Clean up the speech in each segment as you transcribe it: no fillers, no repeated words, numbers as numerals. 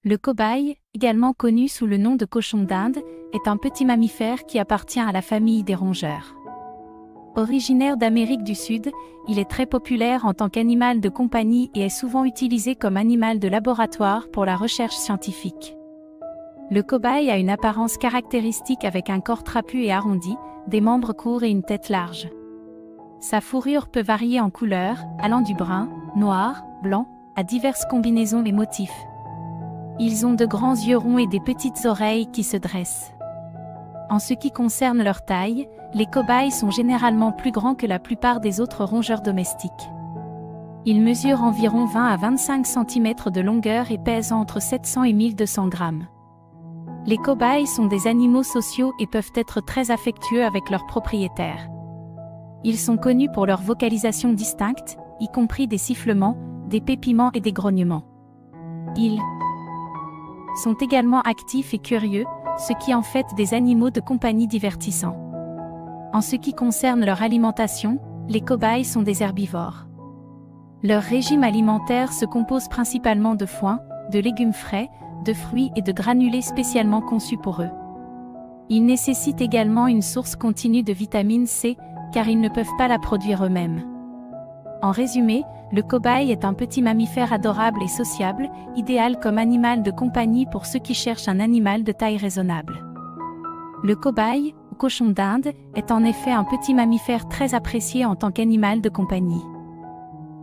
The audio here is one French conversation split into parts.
Le cobaye, également connu sous le nom de cochon d'Inde, est un petit mammifère qui appartient à la famille des rongeurs. Originaire d'Amérique du Sud, il est très populaire en tant qu'animal de compagnie et est souvent utilisé comme animal de laboratoire pour la recherche scientifique. Le cobaye a une apparence caractéristique avec un corps trapu et arrondi, des membres courts et une tête large. Sa fourrure peut varier en couleur, allant du brun, noir, blanc, à diverses combinaisons et motifs. Ils ont de grands yeux ronds et des petites oreilles qui se dressent. En ce qui concerne leur taille, les cobayes sont généralement plus grands que la plupart des autres rongeurs domestiques. Ils mesurent environ 20 à 25 cm de longueur et pèsent entre 700 et 1200 grammes. Les cobayes sont des animaux sociaux et peuvent être très affectueux avec leurs propriétaires. Ils sont connus pour leur vocalisation distincte, y compris des sifflements, des pépiments et des grognements. Ils sont également actifs et curieux, ce qui en fait des animaux de compagnie divertissants. En ce qui concerne leur alimentation, les cobayes sont des herbivores. Leur régime alimentaire se compose principalement de foin, de légumes frais, de fruits et de granulés spécialement conçus pour eux. Ils nécessitent également une source continue de vitamine C, car ils ne peuvent pas la produire eux-mêmes. En résumé, le cobaye est un petit mammifère adorable et sociable, idéal comme animal de compagnie pour ceux qui cherchent un animal de taille raisonnable. Le cobaye, ou cochon d'Inde, est en effet un petit mammifère très apprécié en tant qu'animal de compagnie.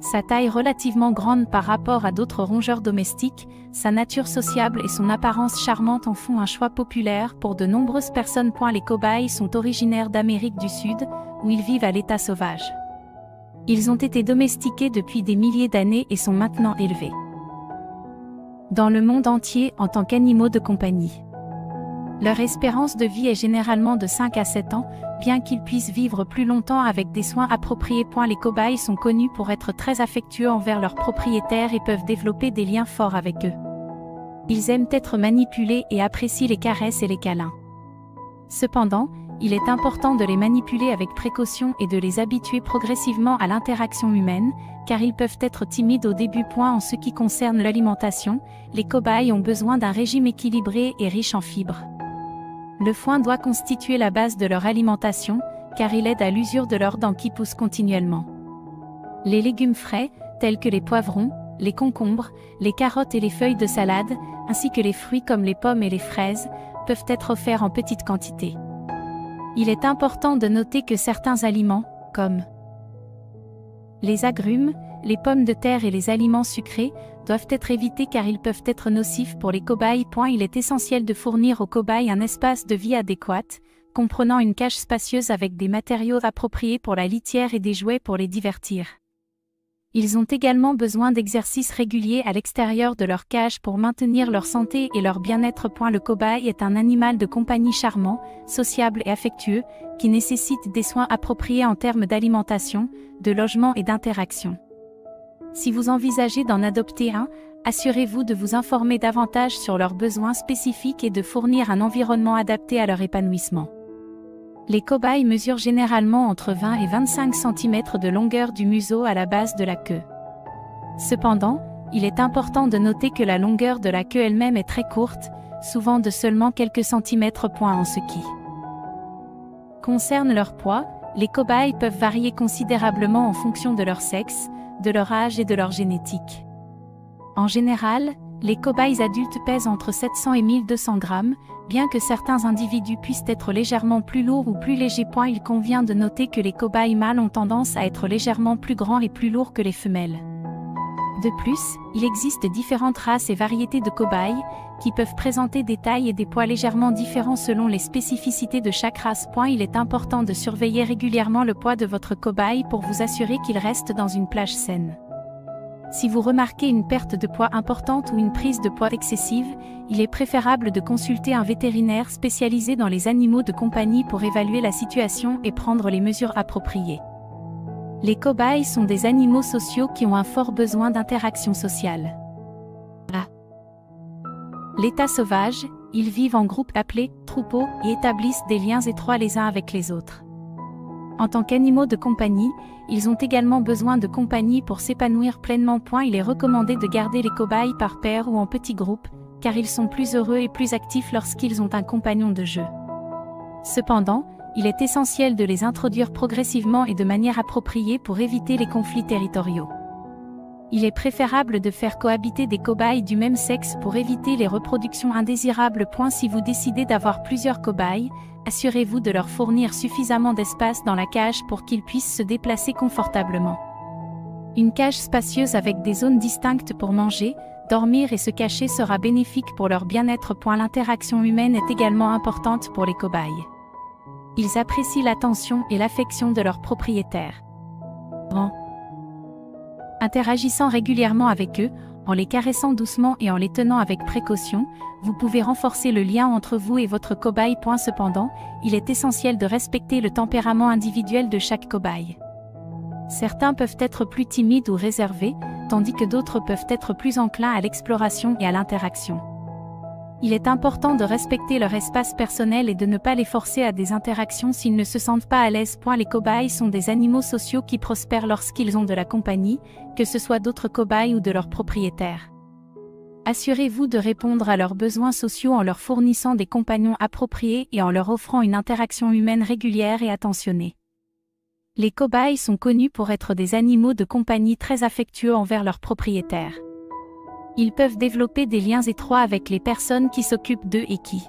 Sa taille relativement grande par rapport à d'autres rongeurs domestiques, sa nature sociable et son apparence charmante en font un choix populaire pour de nombreuses personnes. Les cobayes sont originaires d'Amérique du Sud, où ils vivent à l'état sauvage. Ils ont été domestiqués depuis des milliers d'années et sont maintenant élevés dans le monde entier en tant qu'animaux de compagnie. Leur espérance de vie est généralement de 5 à 7 ans, bien qu'ils puissent vivre plus longtemps avec des soins appropriés. Les cobayes sont connus pour être très affectueux envers leurs propriétaires et peuvent développer des liens forts avec eux. Ils aiment être manipulés et apprécient les caresses et les câlins. Cependant, il est important de les manipuler avec précaution et de les habituer progressivement à l'interaction humaine, car ils peuvent être timides au début. En ce qui concerne l'alimentation, les cobayes ont besoin d'un régime équilibré et riche en fibres. Le foin doit constituer la base de leur alimentation, car il aide à l'usure de leurs dents qui poussent continuellement. Les légumes frais, tels que les poivrons, les concombres, les carottes et les feuilles de salade, ainsi que les fruits comme les pommes et les fraises, peuvent être offerts en petite quantité. Il est important de noter que certains aliments, comme les agrumes, les pommes de terre et les aliments sucrés, doivent être évités car ils peuvent être nocifs pour les cobayes. Il est essentiel de fournir aux cobayes un espace de vie adéquat, comprenant une cage spacieuse avec des matériaux appropriés pour la litière et des jouets pour les divertir. Ils ont également besoin d'exercices réguliers à l'extérieur de leur cage pour maintenir leur santé et leur bien-être. Le cobaye est un animal de compagnie charmant, sociable et affectueux, qui nécessite des soins appropriés en termes d'alimentation, de logement et d'interaction. Si vous envisagez d'en adopter un, assurez-vous de vous informer davantage sur leurs besoins spécifiques et de fournir un environnement adapté à leur épanouissement. Les cobayes mesurent généralement entre 20 et 25 cm de longueur du museau à la base de la queue. Cependant, il est important de noter que la longueur de la queue elle-même est très courte, souvent de seulement quelques centimètres. En ce qui concerne leur poids, les cobayes peuvent varier considérablement en fonction de leur sexe, de leur âge et de leur génétique. En général, les cobayes adultes pèsent entre 700 et 1200 grammes, bien que certains individus puissent être légèrement plus lourds ou plus légers. Il convient de noter que les cobayes mâles ont tendance à être légèrement plus grands et plus lourds que les femelles. De plus, il existe différentes races et variétés de cobayes, qui peuvent présenter des tailles et des poids légèrement différents selon les spécificités de chaque race. Il est important de surveiller régulièrement le poids de votre cobaye pour vous assurer qu'il reste dans une plage saine. Si vous remarquez une perte de poids importante ou une prise de poids excessive, il est préférable de consulter un vétérinaire spécialisé dans les animaux de compagnie pour évaluer la situation et prendre les mesures appropriées. Les cobayes sont des animaux sociaux qui ont un fort besoin d'interaction sociale. À l'état sauvage, ils vivent en groupes appelés troupeaux et établissent des liens étroits les uns avec les autres. En tant qu'animaux de compagnie, ils ont également besoin de compagnie pour s'épanouir pleinement. Il est recommandé de garder les cobayes par paire ou en petits groupes, car ils sont plus heureux et plus actifs lorsqu'ils ont un compagnon de jeu. Cependant, il est essentiel de les introduire progressivement et de manière appropriée pour éviter les conflits territoriaux. Il est préférable de faire cohabiter des cobayes du même sexe pour éviter les reproductions indésirables. Si vous décidez d'avoir plusieurs cobayes, assurez-vous de leur fournir suffisamment d'espace dans la cage pour qu'ils puissent se déplacer confortablement. Une cage spacieuse avec des zones distinctes pour manger, dormir et se cacher sera bénéfique pour leur bien-être. L'interaction humaine est également importante pour les cobayes. Ils apprécient l'attention et l'affection de leurs propriétaires. Interagissant régulièrement avec eux, en les caressant doucement et en les tenant avec précaution, vous pouvez renforcer le lien entre vous et votre cobaye. Cependant, il est essentiel de respecter le tempérament individuel de chaque cobaye. Certains peuvent être plus timides ou réservés, tandis que d'autres peuvent être plus enclins à l'exploration et à l'interaction. Il est important de respecter leur espace personnel et de ne pas les forcer à des interactions s'ils ne se sentent pas à l'aise. Les cobayes sont des animaux sociaux qui prospèrent lorsqu'ils ont de la compagnie, que ce soit d'autres cobayes ou de leurs propriétaires. Assurez-vous de répondre à leurs besoins sociaux en leur fournissant des compagnons appropriés et en leur offrant une interaction humaine régulière et attentionnée. Les cobayes sont connus pour être des animaux de compagnie très affectueux envers leurs propriétaires. Ils peuvent développer des liens étroits avec les personnes qui s'occupent d'eux et qui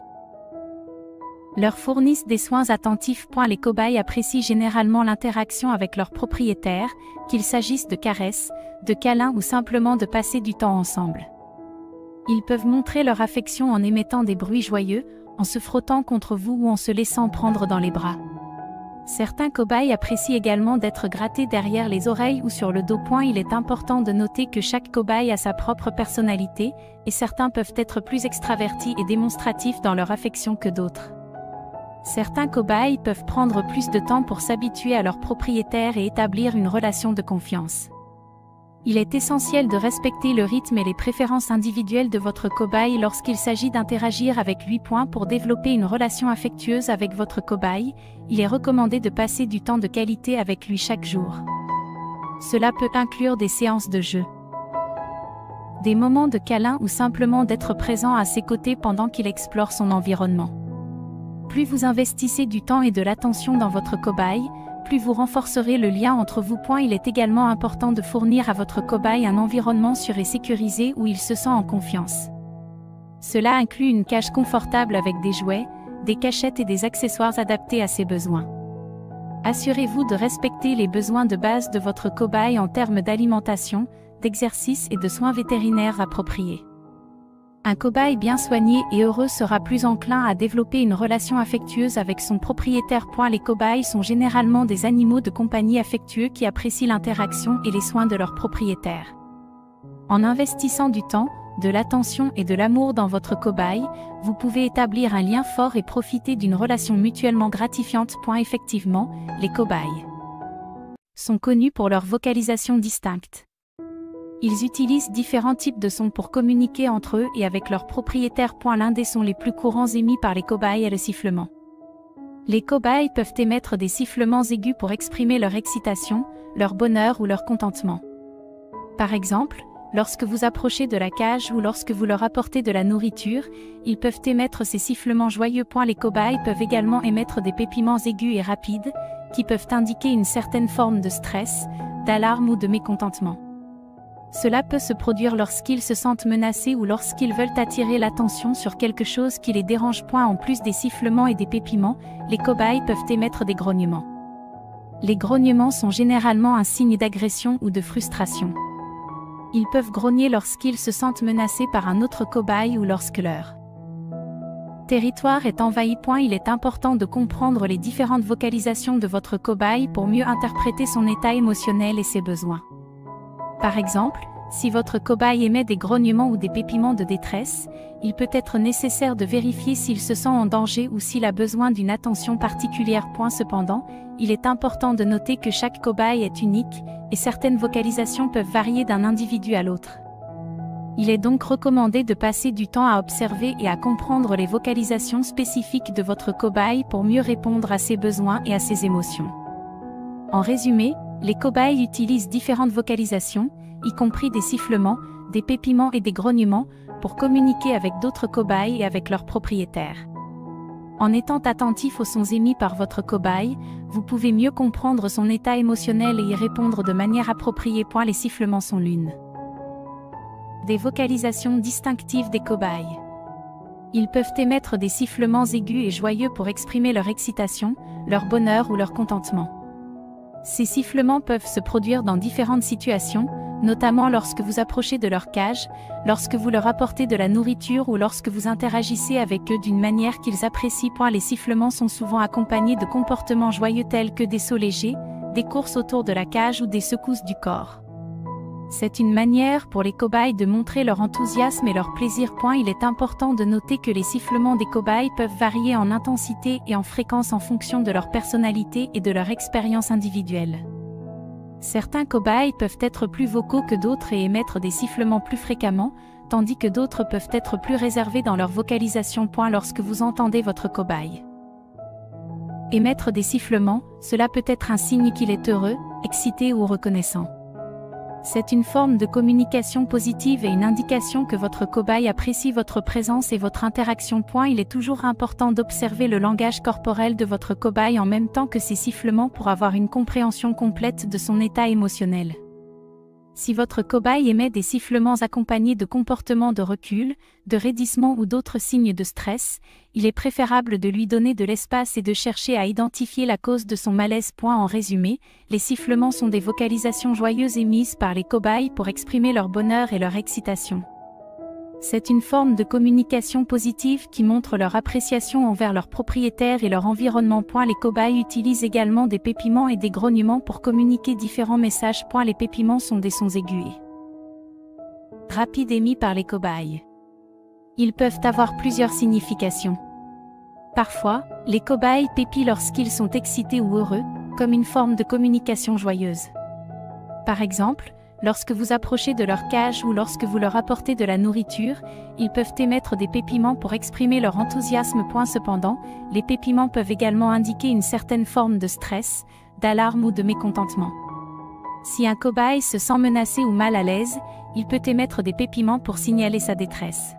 leur fournissent des soins attentifs. Les cobayes apprécient généralement l'interaction avec leurs propriétaires, qu'il s'agisse de caresses, de câlins ou simplement de passer du temps ensemble. Ils peuvent montrer leur affection en émettant des bruits joyeux, en se frottant contre vous ou en se laissant prendre dans les bras. Certains cobayes apprécient également d'être grattés derrière les oreilles ou sur le dos. Il est important de noter que chaque cobaye a sa propre personnalité, et certains peuvent être plus extravertis et démonstratifs dans leur affection que d'autres. Certains cobayes peuvent prendre plus de temps pour s'habituer à leur propriétaire et établir une relation de confiance. Il est essentiel de respecter le rythme et les préférences individuelles de votre cobaye lorsqu'il s'agit d'interagir avec lui. Pour développer une relation affectueuse avec votre cobaye, il est recommandé de passer du temps de qualité avec lui chaque jour. Cela peut inclure des séances de jeu, des moments de câlin ou simplement d'être présent à ses côtés pendant qu'il explore son environnement. Plus vous investissez du temps et de l'attention dans votre cobaye, plus vous renforcerez le lien entre vous. Il est également important de fournir à votre cobaye un environnement sûr et sécurisé où il se sent en confiance. Cela inclut une cage confortable avec des jouets, des cachettes et des accessoires adaptés à ses besoins. Assurez-vous de respecter les besoins de base de votre cobaye en termes d'alimentation, d'exercice et de soins vétérinaires appropriés. Un cobaye bien soigné et heureux sera plus enclin à développer une relation affectueuse avec son propriétaire. Les cobayes sont généralement des animaux de compagnie affectueux qui apprécient l'interaction et les soins de leur propriétaire. En investissant du temps, de l'attention et de l'amour dans votre cobaye, vous pouvez établir un lien fort et profiter d'une relation mutuellement gratifiante. Effectivement, les cobayes sont connus pour leur vocalisation distincte. Ils utilisent différents types de sons pour communiquer entre eux et avec leurs propriétaires. L'un des sons les plus courants émis par les cobayes est le sifflement. Les cobayes peuvent émettre des sifflements aigus pour exprimer leur excitation, leur bonheur ou leur contentement. Par exemple, lorsque vous approchez de la cage ou lorsque vous leur apportez de la nourriture, ils peuvent émettre ces sifflements joyeux. Les cobayes peuvent également émettre des pépiments aigus et rapides, qui peuvent indiquer une certaine forme de stress, d'alarme ou de mécontentement. Cela peut se produire lorsqu'ils se sentent menacés ou lorsqu'ils veulent attirer l'attention sur quelque chose qui les dérange. En plus des sifflements et des pépiments, les cobayes peuvent émettre des grognements. Les grognements sont généralement un signe d'agression ou de frustration. Ils peuvent grogner lorsqu'ils se sentent menacés par un autre cobaye ou lorsque leur territoire est envahi. Il est important de comprendre les différentes vocalisations de votre cobaye pour mieux interpréter son état émotionnel et ses besoins. Par exemple, si votre cobaye émet des grognements ou des pépiments de détresse, il peut être nécessaire de vérifier s'il se sent en danger ou s'il a besoin d'une attention particulière. Cependant, il est important de noter que chaque cobaye est unique, et certaines vocalisations peuvent varier d'un individu à l'autre. Il est donc recommandé de passer du temps à observer et à comprendre les vocalisations spécifiques de votre cobaye pour mieux répondre à ses besoins et à ses émotions. En résumé, les cobayes utilisent différentes vocalisations, y compris des sifflements, des pépiments et des grognements, pour communiquer avec d'autres cobayes et avec leurs propriétaires. En étant attentif aux sons émis par votre cobaye, vous pouvez mieux comprendre son état émotionnel et y répondre de manière appropriée. Les sifflements sont l'une des vocalisations distinctives des cobayes. Ils peuvent émettre des sifflements aigus et joyeux pour exprimer leur excitation, leur bonheur ou leur contentement. Ces sifflements peuvent se produire dans différentes situations, notamment lorsque vous approchez de leur cage, lorsque vous leur apportez de la nourriture ou lorsque vous interagissez avec eux d'une manière qu'ils apprécient. Les sifflements sont souvent accompagnés de comportements joyeux tels que des sauts légers, des courses autour de la cage ou des secousses du corps. C'est une manière pour les cobayes de montrer leur enthousiasme et leur plaisir. Il est important de noter que les sifflements des cobayes peuvent varier en intensité et en fréquence en fonction de leur personnalité et de leur expérience individuelle. Certains cobayes peuvent être plus vocaux que d'autres et émettre des sifflements plus fréquemment, tandis que d'autres peuvent être plus réservés dans leur vocalisation. Lorsque vous entendez votre cobaye émettre des sifflements, cela peut être un signe qu'il est heureux, excité ou reconnaissant. C'est une forme de communication positive et une indication que votre cobaye apprécie votre présence et votre interaction. Il est toujours important d'observer le langage corporel de votre cobaye en même temps que ses sifflements pour avoir une compréhension complète de son état émotionnel. Si votre cobaye émet des sifflements accompagnés de comportements de recul, de raidissement ou d'autres signes de stress, il est préférable de lui donner de l'espace et de chercher à identifier la cause de son malaise. En résumé, les sifflements sont des vocalisations joyeuses émises par les cobayes pour exprimer leur bonheur et leur excitation. C'est une forme de communication positive qui montre leur appréciation envers leurs propriétaires et leur environnement. Les cobayes utilisent également des pépiments et des grognements pour communiquer différents messages. Les pépiments sont des sons aigus et rapides émis par les cobayes. Ils peuvent avoir plusieurs significations. Parfois, les cobayes pépient lorsqu'ils sont excités ou heureux, comme une forme de communication joyeuse. Par exemple, lorsque vous approchez de leur cage ou lorsque vous leur apportez de la nourriture, ils peuvent émettre des pépiments pour exprimer leur enthousiasme. Cependant, les pépiments peuvent également indiquer une certaine forme de stress, d'alarme ou de mécontentement. Si un cobaye se sent menacé ou mal à l'aise, il peut émettre des pépiments pour signaler sa détresse.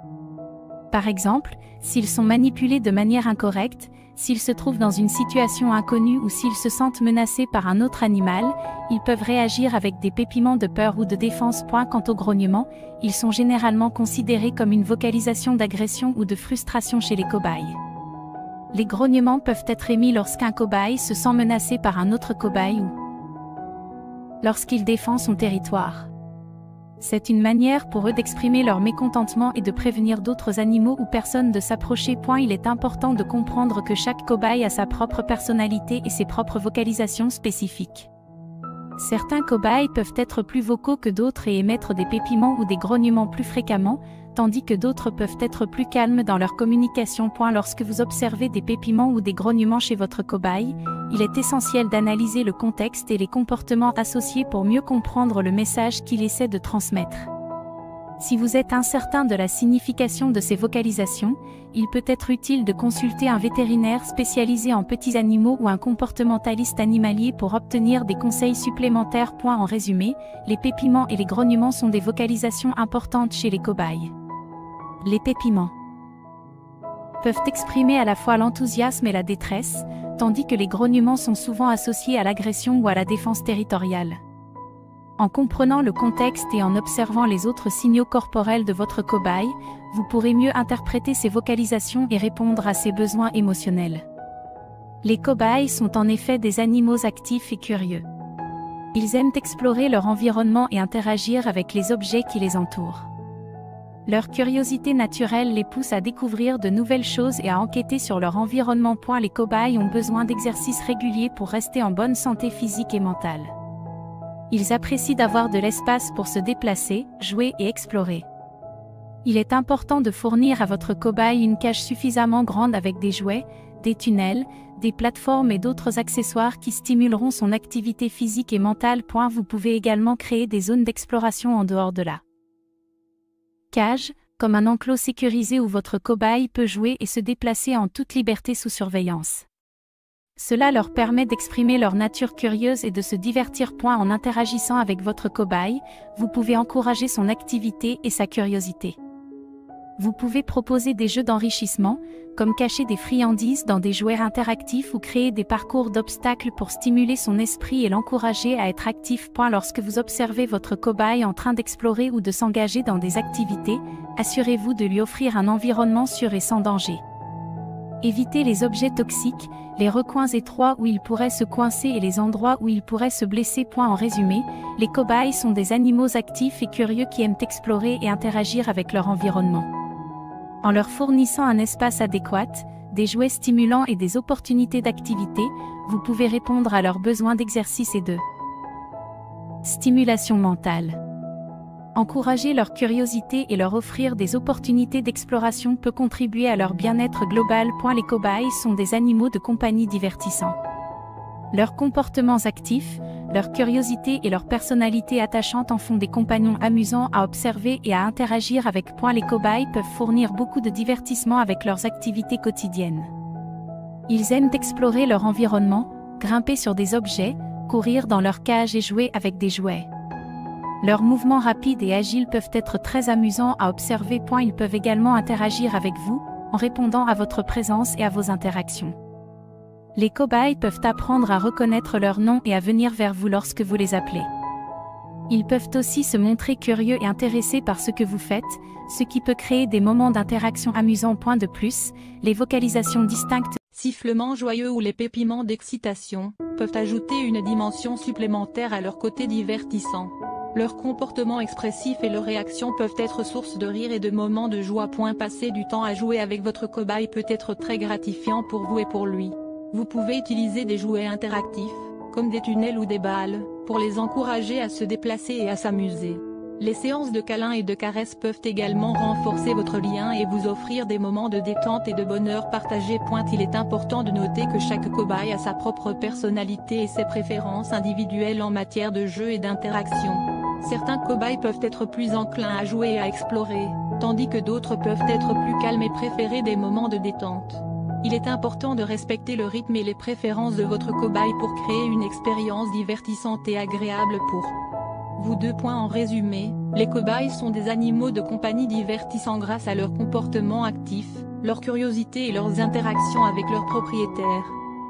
Par exemple, s'ils sont manipulés de manière incorrecte, s'ils se trouvent dans une situation inconnue ou s'ils se sentent menacés par un autre animal, ils peuvent réagir avec des pépiments de peur ou de défense. Quant aux grognements, ils sont généralement considérés comme une vocalisation d'agression ou de frustration chez les cobayes. Les grognements peuvent être émis lorsqu'un cobaye se sent menacé par un autre cobaye ou lorsqu'il défend son territoire. C'est une manière pour eux d'exprimer leur mécontentement et de prévenir d'autres animaux ou personnes de s'approcher. Il est important de comprendre que chaque cobaye a sa propre personnalité et ses propres vocalisations spécifiques. Certains cobayes peuvent être plus vocaux que d'autres et émettre des pépiments ou des grognements plus fréquemment, tandis que d'autres peuvent être plus calmes dans leur communication. Lorsque vous observez des pépiments ou des grognements chez votre cobaye, il est essentiel d'analyser le contexte et les comportements associés pour mieux comprendre le message qu'il essaie de transmettre. Si vous êtes incertain de la signification de ces vocalisations, il peut être utile de consulter un vétérinaire spécialisé en petits animaux ou un comportementaliste animalier pour obtenir des conseils supplémentaires. En résumé, les pépiments et les grognements sont des vocalisations importantes chez les cobayes. Les pépiments peuvent exprimer à la fois l'enthousiasme et la détresse, tandis que les grognements sont souvent associés à l'agression ou à la défense territoriale. En comprenant le contexte et en observant les autres signaux corporels de votre cobaye, vous pourrez mieux interpréter ses vocalisations et répondre à ses besoins émotionnels. Les cobayes sont en effet des animaux actifs et curieux. Ils aiment explorer leur environnement et interagir avec les objets qui les entourent. Leur curiosité naturelle les pousse à découvrir de nouvelles choses et à enquêter sur leur environnement. Les cobayes ont besoin d'exercices réguliers pour rester en bonne santé physique et mentale. Ils apprécient d'avoir de l'espace pour se déplacer, jouer et explorer. Il est important de fournir à votre cobaye une cage suffisamment grande avec des jouets, des tunnels, des plateformes et d'autres accessoires qui stimuleront son activité physique et mentale. Vous pouvez également créer des zones d'exploration en dehors de la cage, comme un enclos sécurisé où votre cobaye peut jouer et se déplacer en toute liberté sous surveillance. Cela leur permet d'exprimer leur nature curieuse et de se divertir. En interagissant avec votre cobaye, vous pouvez encourager son activité et sa curiosité. Vous pouvez proposer des jeux d'enrichissement, comme cacher des friandises dans des jouets interactifs ou créer des parcours d'obstacles pour stimuler son esprit et l'encourager à être actif. Lorsque vous observez votre cobaye en train d'explorer ou de s'engager dans des activités, assurez-vous de lui offrir un environnement sûr et sans danger. Évitez les objets toxiques, les recoins étroits où il pourrait se coincer et les endroits où il pourrait se blesser. En résumé, les cobayes sont des animaux actifs et curieux qui aiment explorer et interagir avec leur environnement. En leur fournissant un espace adéquat, des jouets stimulants et des opportunités d'activité, vous pouvez répondre à leurs besoins d'exercice et de stimulation mentale. Encourager leur curiosité et leur offrir des opportunités d'exploration peut contribuer à leur bien-être global. Les cobayes sont des animaux de compagnie divertissants. Leurs comportements actifs, leur curiosité et leur personnalité attachante en font des compagnons amusants à observer et à interagir avec. Les cobayes peuvent fournir beaucoup de divertissement avec leurs activités quotidiennes. Ils aiment explorer leur environnement, grimper sur des objets, courir dans leur cage et jouer avec des jouets. Leurs mouvements rapides et agiles peuvent être très amusants à observer. Ils peuvent également interagir avec vous, en répondant à votre présence et à vos interactions. Les cobayes peuvent apprendre à reconnaître leur nom et à venir vers vous lorsque vous les appelez. Ils peuvent aussi se montrer curieux et intéressés par ce que vous faites, ce qui peut créer des moments d'interaction amusants. De plus, les vocalisations distinctes, sifflements joyeux ou les pépiments d'excitation, peuvent ajouter une dimension supplémentaire à leur côté divertissant. Leur comportement expressif et leurs réactions peuvent être source de rire et de moments de joie. Passer du temps à jouer avec votre cobaye peut être très gratifiant pour vous et pour lui. Vous pouvez utiliser des jouets interactifs, comme des tunnels ou des balles, pour les encourager à se déplacer et à s'amuser. Les séances de câlins et de caresses peuvent également renforcer votre lien et vous offrir des moments de détente et de bonheur partagé. Il est important de noter que chaque cobaye a sa propre personnalité et ses préférences individuelles en matière de jeu et d'interaction. Certains cobayes peuvent être plus enclins à jouer et à explorer, tandis que d'autres peuvent être plus calmes et préférer des moments de détente. Il est important de respecter le rythme et les préférences de votre cobaye pour créer une expérience divertissante et agréable pour vous deux. En résumé, les cobayes sont des animaux de compagnie divertissants grâce à leur comportement actif, leur curiosité et leurs interactions avec leurs propriétaires.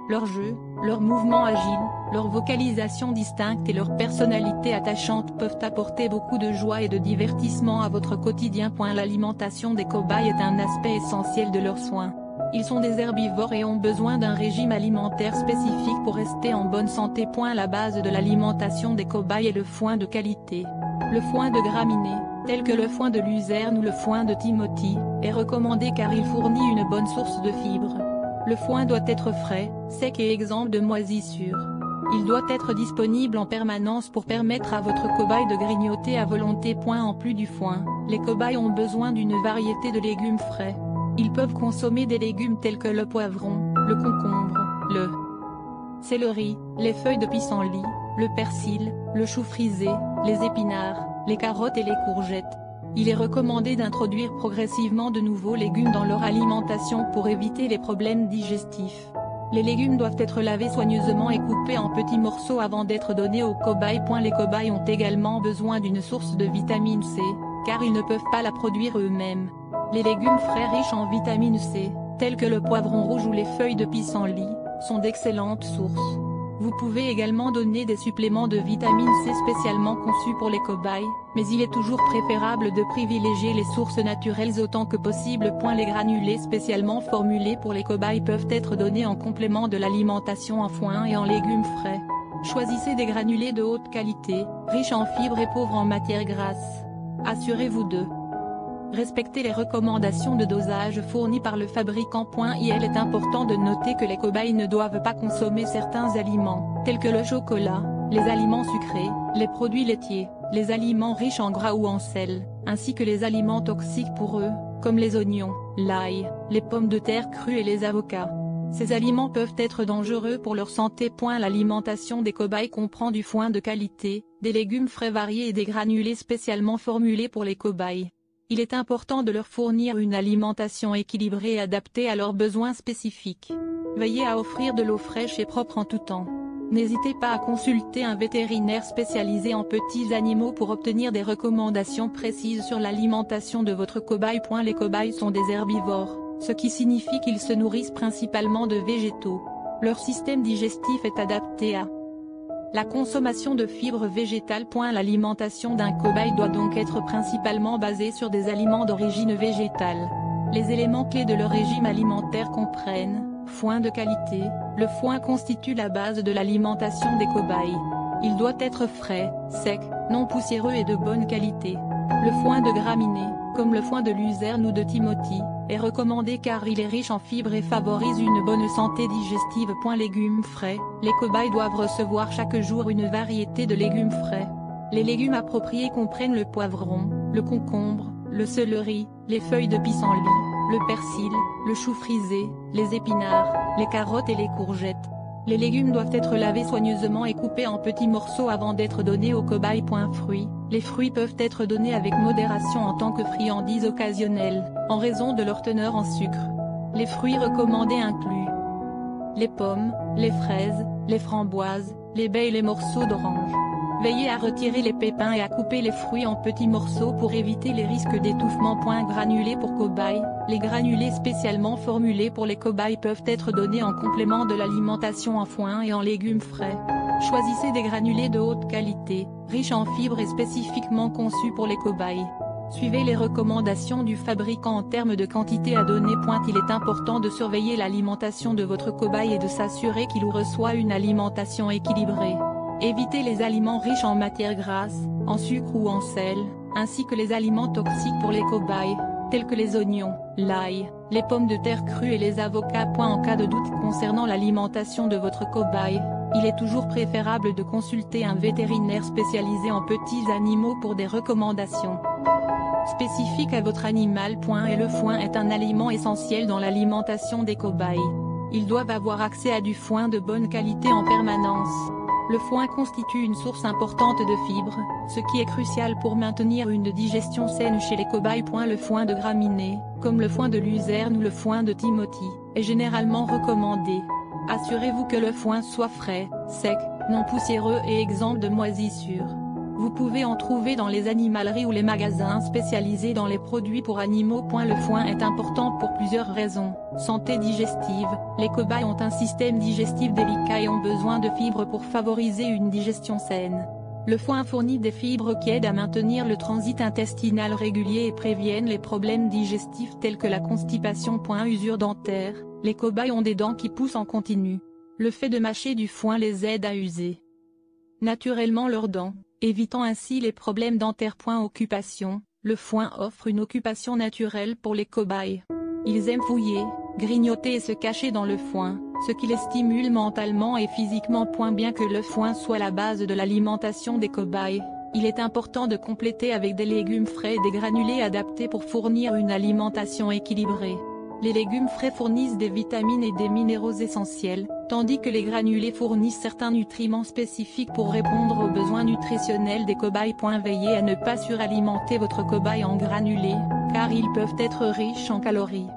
Leurs jeux, leurs mouvements agiles, leur vocalisation distincte et leur personnalité attachante peuvent apporter beaucoup de joie et de divertissement à votre quotidien. L'alimentation des cobayes est un aspect essentiel de leurs soins. Ils sont des herbivores et ont besoin d'un régime alimentaire spécifique pour rester en bonne santé. La base de l'alimentation des cobayes est le foin de qualité. Le foin de graminées, tel que le foin de luzerne ou le foin de Timothy, est recommandé car il fournit une bonne source de fibres. Le foin doit être frais, sec et exempt de moisissures. Il doit être disponible en permanence pour permettre à votre cobaye de grignoter à volonté. En plus du foin, les cobayes ont besoin d'une variété de légumes frais. Ils peuvent consommer des légumes tels que le poivron, le concombre, le céleri, les feuilles de pissenlit, le persil, le chou frisé, les épinards, les carottes et les courgettes. Il est recommandé d'introduire progressivement de nouveaux légumes dans leur alimentation pour éviter les problèmes digestifs. Les légumes doivent être lavés soigneusement et coupés en petits morceaux avant d'être donnés aux cobayes. Les cobayes ont également besoin d'une source de vitamine C, car ils ne peuvent pas la produire eux-mêmes. Les légumes frais riches en vitamine C, tels que le poivron rouge ou les feuilles de pissenlit, sont d'excellentes sources. Vous pouvez également donner des suppléments de vitamine C spécialement conçus pour les cobayes, mais il est toujours préférable de privilégier les sources naturelles autant que possible. Les granulés spécialement formulés pour les cobayes peuvent être donnés en complément de l'alimentation en foin et en légumes frais. Choisissez des granulés de haute qualité, riches en fibres et pauvres en matières grasses. Assurez-vous de respecter les recommandations de dosage fournies par le fabricant. Il est important de noter que les cobayes ne doivent pas consommer certains aliments, tels que le chocolat, les aliments sucrés, les produits laitiers, les aliments riches en gras ou en sel, ainsi que les aliments toxiques pour eux, comme les oignons, l'ail, les pommes de terre crues et les avocats. Ces aliments peuvent être dangereux pour leur santé. L'alimentation des cobayes comprend du foin de qualité, des légumes frais variés et des granulés spécialement formulés pour les cobayes. Il est important de leur fournir une alimentation équilibrée et adaptée à leurs besoins spécifiques. Veillez à offrir de l'eau fraîche et propre en tout temps. N'hésitez pas à consulter un vétérinaire spécialisé en petits animaux pour obtenir des recommandations précises sur l'alimentation de votre cobaye. Les cobayes sont des herbivores, ce qui signifie qu'ils se nourrissent principalement de végétaux. Leur système digestif est adapté à la consommation de fibres végétales. L'alimentation d'un cobaye doit donc être principalement basée sur des aliments d'origine végétale. Les éléments clés de leur régime alimentaire comprennent foin de qualité. Le foin constitue la base de l'alimentation des cobayes. Il doit être frais, sec, non poussiéreux et de bonne qualité. Le foin de graminées, comme le foin de luzerne ou de Timothy, est recommandé car il est riche en fibres et favorise une bonne santé digestive. Légumes frais, les cobayes doivent recevoir chaque jour une variété de légumes frais. Les légumes appropriés comprennent le poivron, le concombre, le céleri, les feuilles de pissenlit, le persil, le chou frisé, les épinards, les carottes et les courgettes. Les légumes doivent être lavés soigneusement et coupés en petits morceaux avant d'être donnés aux cobayes. Fruits, les fruits peuvent être donnés avec modération en tant que friandises occasionnelles, en raison de leur teneur en sucre. Les fruits recommandés incluent les pommes, les fraises, les framboises, les baies et les morceaux d'orange. Veillez à retirer les pépins et à couper les fruits en petits morceaux pour éviter les risques d'étouffement. Granulés pour cobayes, les granulés spécialement formulés pour les cobayes peuvent être donnés en complément de l'alimentation en foin et en légumes frais. Choisissez des granulés de haute qualité, riches en fibres et spécifiquement conçus pour les cobayes. Suivez les recommandations du fabricant en termes de quantité à donner. Il est important de surveiller l'alimentation de votre cobaye et de s'assurer qu'il reçoit une alimentation équilibrée. Évitez les aliments riches en matières grasses, en sucre ou en sel, ainsi que les aliments toxiques pour les cobayes, tels que les oignons, l'ail, les pommes de terre crues et les avocats. En cas de doute concernant l'alimentation de votre cobaye, il est toujours préférable de consulter un vétérinaire spécialisé en petits animaux pour des recommandations spécifiques à votre animal. Et le foin est un aliment essentiel dans l'alimentation des cobayes. Ils doivent avoir accès à du foin de bonne qualité en permanence. Le foin constitue une source importante de fibres, ce qui est crucial pour maintenir une digestion saine chez les cobayes. Le foin de graminées, comme le foin de luzerne ou le foin de Timothy, est généralement recommandé. Assurez-vous que le foin soit frais, sec, non poussiéreux et exempt de moisissures. Vous pouvez en trouver dans les animaleries ou les magasins spécialisés dans les produits pour animaux. Le foin est important pour plusieurs raisons. Santé digestive, les cobayes ont un système digestif délicat et ont besoin de fibres pour favoriser une digestion saine. Le foin fournit des fibres qui aident à maintenir le transit intestinal régulier et préviennent les problèmes digestifs tels que la constipation. Usure dentaire, les cobayes ont des dents qui poussent en continu. Le fait de mâcher du foin les aide à user naturellement leurs dents, évitant ainsi les problèmes dentaires. Occupation, le foin offre une occupation naturelle pour les cobayes. Ils aiment fouiller, grignoter et se cacher dans le foin, ce qui les stimule mentalement et physiquement. Bien que le foin soit la base de l'alimentation des cobayes, il est important de compléter avec des légumes frais et des granulés adaptés pour fournir une alimentation équilibrée. Les légumes frais fournissent des vitamines et des minéraux essentiels, tandis que les granulés fournissent certains nutriments spécifiques pour répondre aux besoins nutritionnels des cobayes. Veillez à ne pas suralimenter votre cobaye en granulés, car ils peuvent être riches en calories.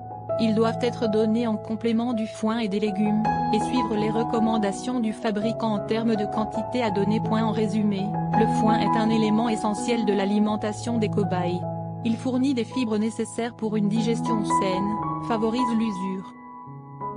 Ils doivent être donnés en complément du foin et des légumes, et suivre les recommandations du fabricant en termes de quantité à donner. En résumé, le foin est un élément essentiel de l'alimentation des cobayes. Il fournit des fibres nécessaires pour une digestion saine, favorise l'usure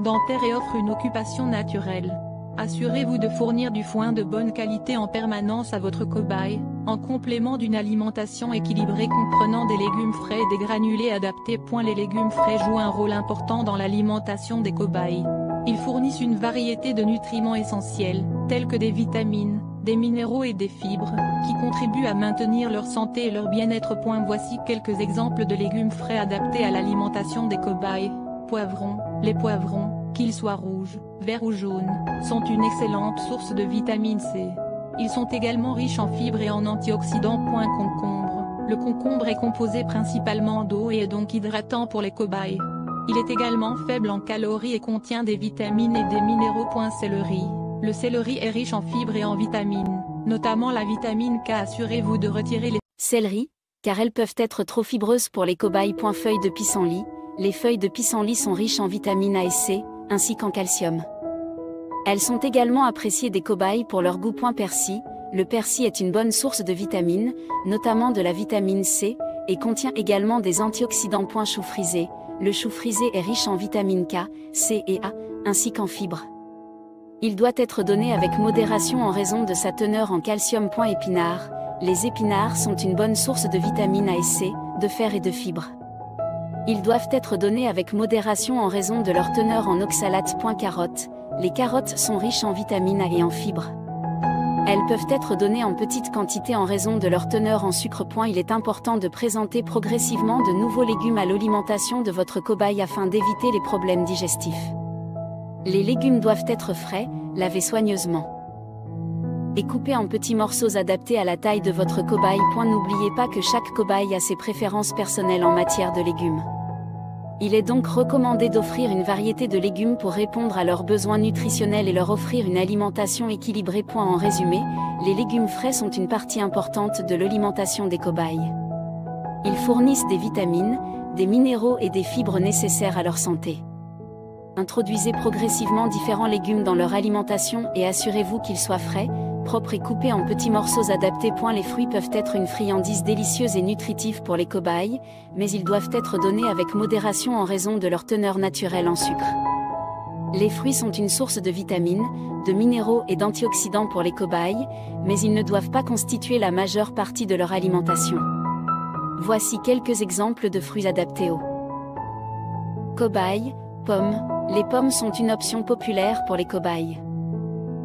dentaire et offre une occupation naturelle. Assurez-vous de fournir du foin de bonne qualité en permanence à votre cobaye, en complément d'une alimentation équilibrée comprenant des légumes frais et des granulés adaptés. Les légumes frais jouent un rôle important dans l'alimentation des cobayes. Ils fournissent une variété de nutriments essentiels, tels que des vitamines, des minéraux et des fibres, qui contribuent à maintenir leur santé et leur bien-être. Voici quelques exemples de légumes frais adaptés à l'alimentation des cobayes. Poivrons. Les poivrons, qu'ils soient rouges, verts ou jaunes, sont une excellente source de vitamine C. Ils sont également riches en fibres et en antioxydants. Concombre. Le concombre est composé principalement d'eau et est donc hydratant pour les cobayes. Il est également faible en calories et contient des vitamines et des minéraux. Céleri. Le céleri est riche en fibres et en vitamines, notamment la vitamine K. Assurez-vous de retirer les céleri, car elles peuvent être trop fibreuses pour les cobayes. Feuilles de pissenlit. Les feuilles de pissenlit sont riches en vitamines A et C, ainsi qu'en calcium. Elles sont également appréciées des cobayes pour leur goût. Persil. Le persil est une bonne source de vitamines, notamment de la vitamine C, et contient également des antioxydants. Chou frisé. Le chou frisé est riche en vitamines K, C et A, ainsi qu'en fibres. Il doit être donné avec modération en raison de sa teneur en calcium. Épinards. Les épinards sont une bonne source de vitamines A et C, de fer et de fibres. Ils doivent être donnés avec modération en raison de leur teneur en oxalates. Carottes. Les carottes sont riches en vitamines A et en fibres. Elles peuvent être données en petite quantité en raison de leur teneur en sucre. Il est important de présenter progressivement de nouveaux légumes à l'alimentation de votre cobaye afin d'éviter les problèmes digestifs. Les légumes doivent être frais, lavés soigneusement et coupés en petits morceaux adaptés à la taille de votre cobaye. N'oubliez pas que chaque cobaye a ses préférences personnelles en matière de légumes. Il est donc recommandé d'offrir une variété de légumes pour répondre à leurs besoins nutritionnels et leur offrir une alimentation équilibrée. En résumé, les légumes frais sont une partie importante de l'alimentation des cobayes. Ils fournissent des vitamines, des minéraux et des fibres nécessaires à leur santé. Introduisez progressivement différents légumes dans leur alimentation et assurez-vous qu'ils soient frais, propres et coupés en petits morceaux adaptés. Les fruits peuvent être une friandise délicieuse et nutritive pour les cobayes, mais ils doivent être donnés avec modération en raison de leur teneur naturelle en sucre. Les fruits sont une source de vitamines, de minéraux et d'antioxydants pour les cobayes, mais ils ne doivent pas constituer la majeure partie de leur alimentation. Voici quelques exemples de fruits adaptés aux cobayes. Pommes. Les pommes sont une option populaire pour les cobayes.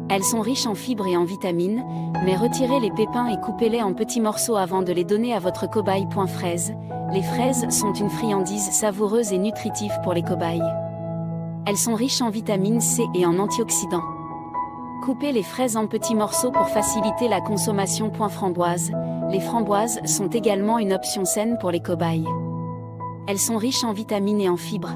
Elles sont riches en fibres et en vitamines, mais retirez les pépins et coupez-les en petits morceaux avant de les donner à votre cobaye. Fraises. Les fraises sont une friandise savoureuse et nutritive pour les cobayes. Elles sont riches en vitamine C et en antioxydants. Coupez les fraises en petits morceaux pour faciliter la consommation. Framboises. Les framboises sont également une option saine pour les cobayes. Elles sont riches en vitamines et en fibres.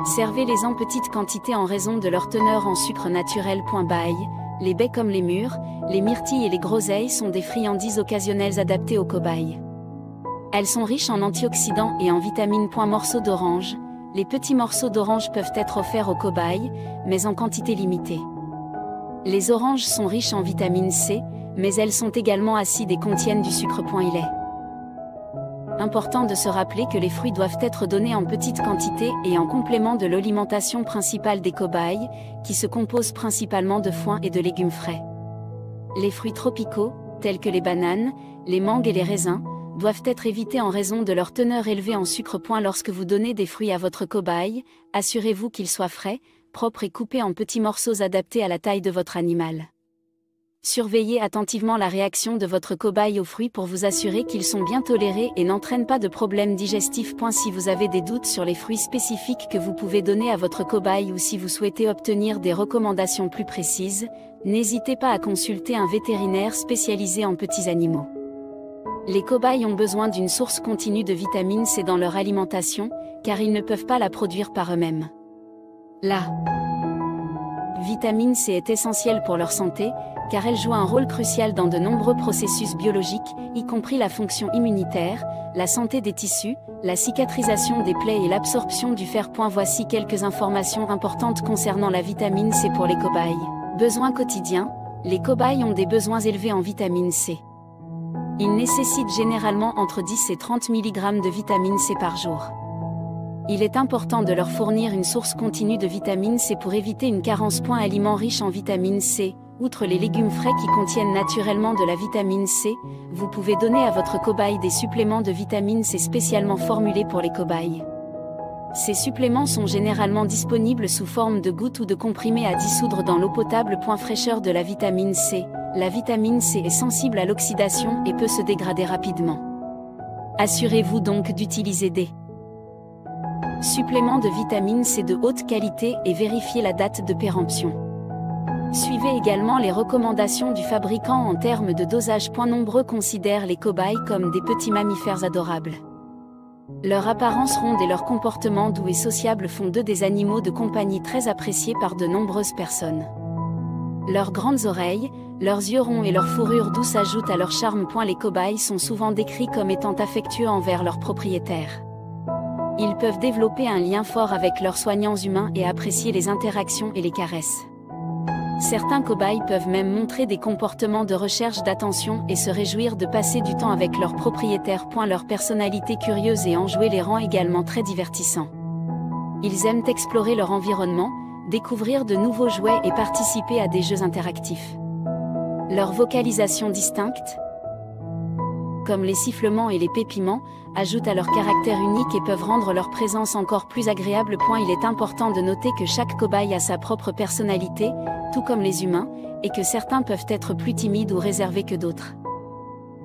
Servez-les en petites quantités en raison de leur teneur en sucre naturel. Bail. Les baies comme les mûres, les myrtilles et les groseilles sont des friandises occasionnelles adaptées aux cobayes. Elles sont riches en antioxydants et en vitamines. Morceaux d'orange. Les petits morceaux d'orange peuvent être offerts aux cobayes, mais en quantité limitée. Les oranges sont riches en vitamine C, mais elles sont également acides et contiennent du sucre. Il est important de se rappeler que les fruits doivent être donnés en petites quantités et en complément de l'alimentation principale des cobayes, qui se compose principalement de foin et de légumes frais. Les fruits tropicaux, tels que les bananes, les mangues et les raisins, doivent être évités en raison de leur teneur élevée en sucre. Lorsque vous donnez des fruits à votre cobaye, assurez-vous qu'ils soient frais, propres et coupés en petits morceaux adaptés à la taille de votre animal. Surveillez attentivement la réaction de votre cobaye aux fruits pour vous assurer qu'ils sont bien tolérés et n'entraînent pas de problèmes digestifs. Si vous avez des doutes sur les fruits spécifiques que vous pouvez donner à votre cobaye ou si vous souhaitez obtenir des recommandations plus précises, n'hésitez pas à consulter un vétérinaire spécialisé en petits animaux. Les cobayes ont besoin d'une source continue de vitamine C dans leur alimentation, car ils ne peuvent pas la produire par eux-mêmes. La vitamine C est essentielle pour leur santé, car elle joue un rôle crucial dans de nombreux processus biologiques, y compris la fonction immunitaire, la santé des tissus, la cicatrisation des plaies et l'absorption du fer. Voici quelques informations importantes concernant la vitamine C pour les cobayes. Besoins quotidiens. Les cobayes ont des besoins élevés en vitamine C. Ils nécessitent généralement entre 10 et 30 mg de vitamine C par jour. Il est important de leur fournir une source continue de vitamine C pour éviter une carence. Aliments riches en vitamine C. Outre les légumes frais qui contiennent naturellement de la vitamine C, vous pouvez donner à votre cobaye des suppléments de vitamine C spécialement formulés pour les cobayes. Ces suppléments sont généralement disponibles sous forme de gouttes ou de comprimés à dissoudre dans l'eau potable. Fraîcheur de la vitamine C. La vitamine C est sensible à l'oxydation et peut se dégrader rapidement. Assurez-vous donc d'utiliser des suppléments de vitamine C de haute qualité et vérifiez la date de péremption. Suivez également les recommandations du fabricant en termes de dosage. Nombreux considèrent les cobayes comme des petits mammifères adorables. Leur apparence ronde et leur comportement doux et sociable font d'eux des animaux de compagnie très appréciés par de nombreuses personnes. Leurs grandes oreilles, leurs yeux ronds et leur fourrure douce ajoutent à leur charme. Les cobayes sont souvent décrits comme étant affectueux envers leurs propriétaires. Ils peuvent développer un lien fort avec leurs soignants humains et apprécier les interactions et les caresses. Certains cobayes peuvent même montrer des comportements de recherche d'attention et se réjouir de passer du temps avec leur propriétaire. Leur personnalité curieuse et enjouée les rend également très divertissants. Ils aiment explorer leur environnement, découvrir de nouveaux jouets et participer à des jeux interactifs. Leur vocalisation distincte, comme les sifflements et les pépiments, ajoutent à leur caractère unique et peuvent rendre leur présence encore plus agréable. Il est important de noter que chaque cobaye a sa propre personnalité, tout comme les humains, et que certains peuvent être plus timides ou réservés que d'autres.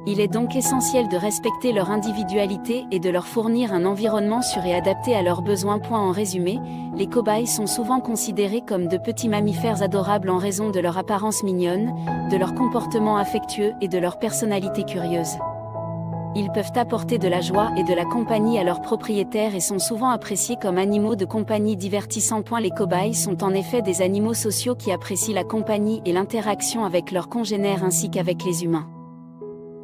Il est donc essentiel de respecter leur individualité et de leur fournir un environnement sûr et adapté à leurs besoins. En résumé, les cobayes sont souvent considérés comme de petits mammifères adorables en raison de leur apparence mignonne, de leur comportement affectueux et de leur personnalité curieuse. Ils peuvent apporter de la joie et de la compagnie à leurs propriétaires et sont souvent appréciés comme animaux de compagnie divertissants. Les cobayes sont en effet des animaux sociaux qui apprécient la compagnie et l'interaction avec leurs congénères ainsi qu'avec les humains.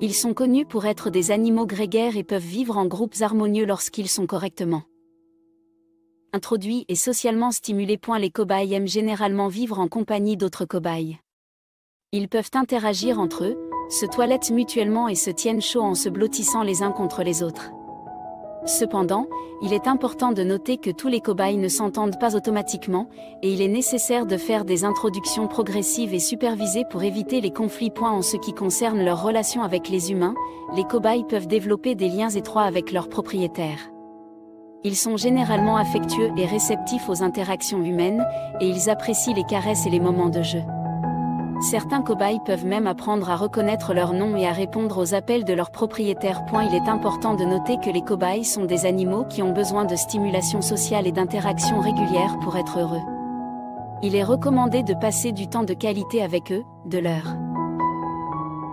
Ils sont connus pour être des animaux grégaires et peuvent vivre en groupes harmonieux lorsqu'ils sont correctement introduits et socialement stimulés. Les cobayes aiment généralement vivre en compagnie d'autres cobayes. Ils peuvent interagir entre eux, se toilettent mutuellement et se tiennent chaud en se blottissant les uns contre les autres. Cependant, il est important de noter que tous les cobayes ne s'entendent pas automatiquement, et il est nécessaire de faire des introductions progressives et supervisées pour éviter les conflits. En ce qui concerne leurs relations avec les humains, les cobayes peuvent développer des liens étroits avec leurs propriétaires. Ils sont généralement affectueux et réceptifs aux interactions humaines, et ils apprécient les caresses et les moments de jeu. Certains cobayes peuvent même apprendre à reconnaître leur nom et à répondre aux appels de leurs propriétaires. Il est important de noter que les cobayes sont des animaux qui ont besoin de stimulation sociale et d'interaction régulière pour être heureux. Il est recommandé de passer du temps de qualité avec eux, de leur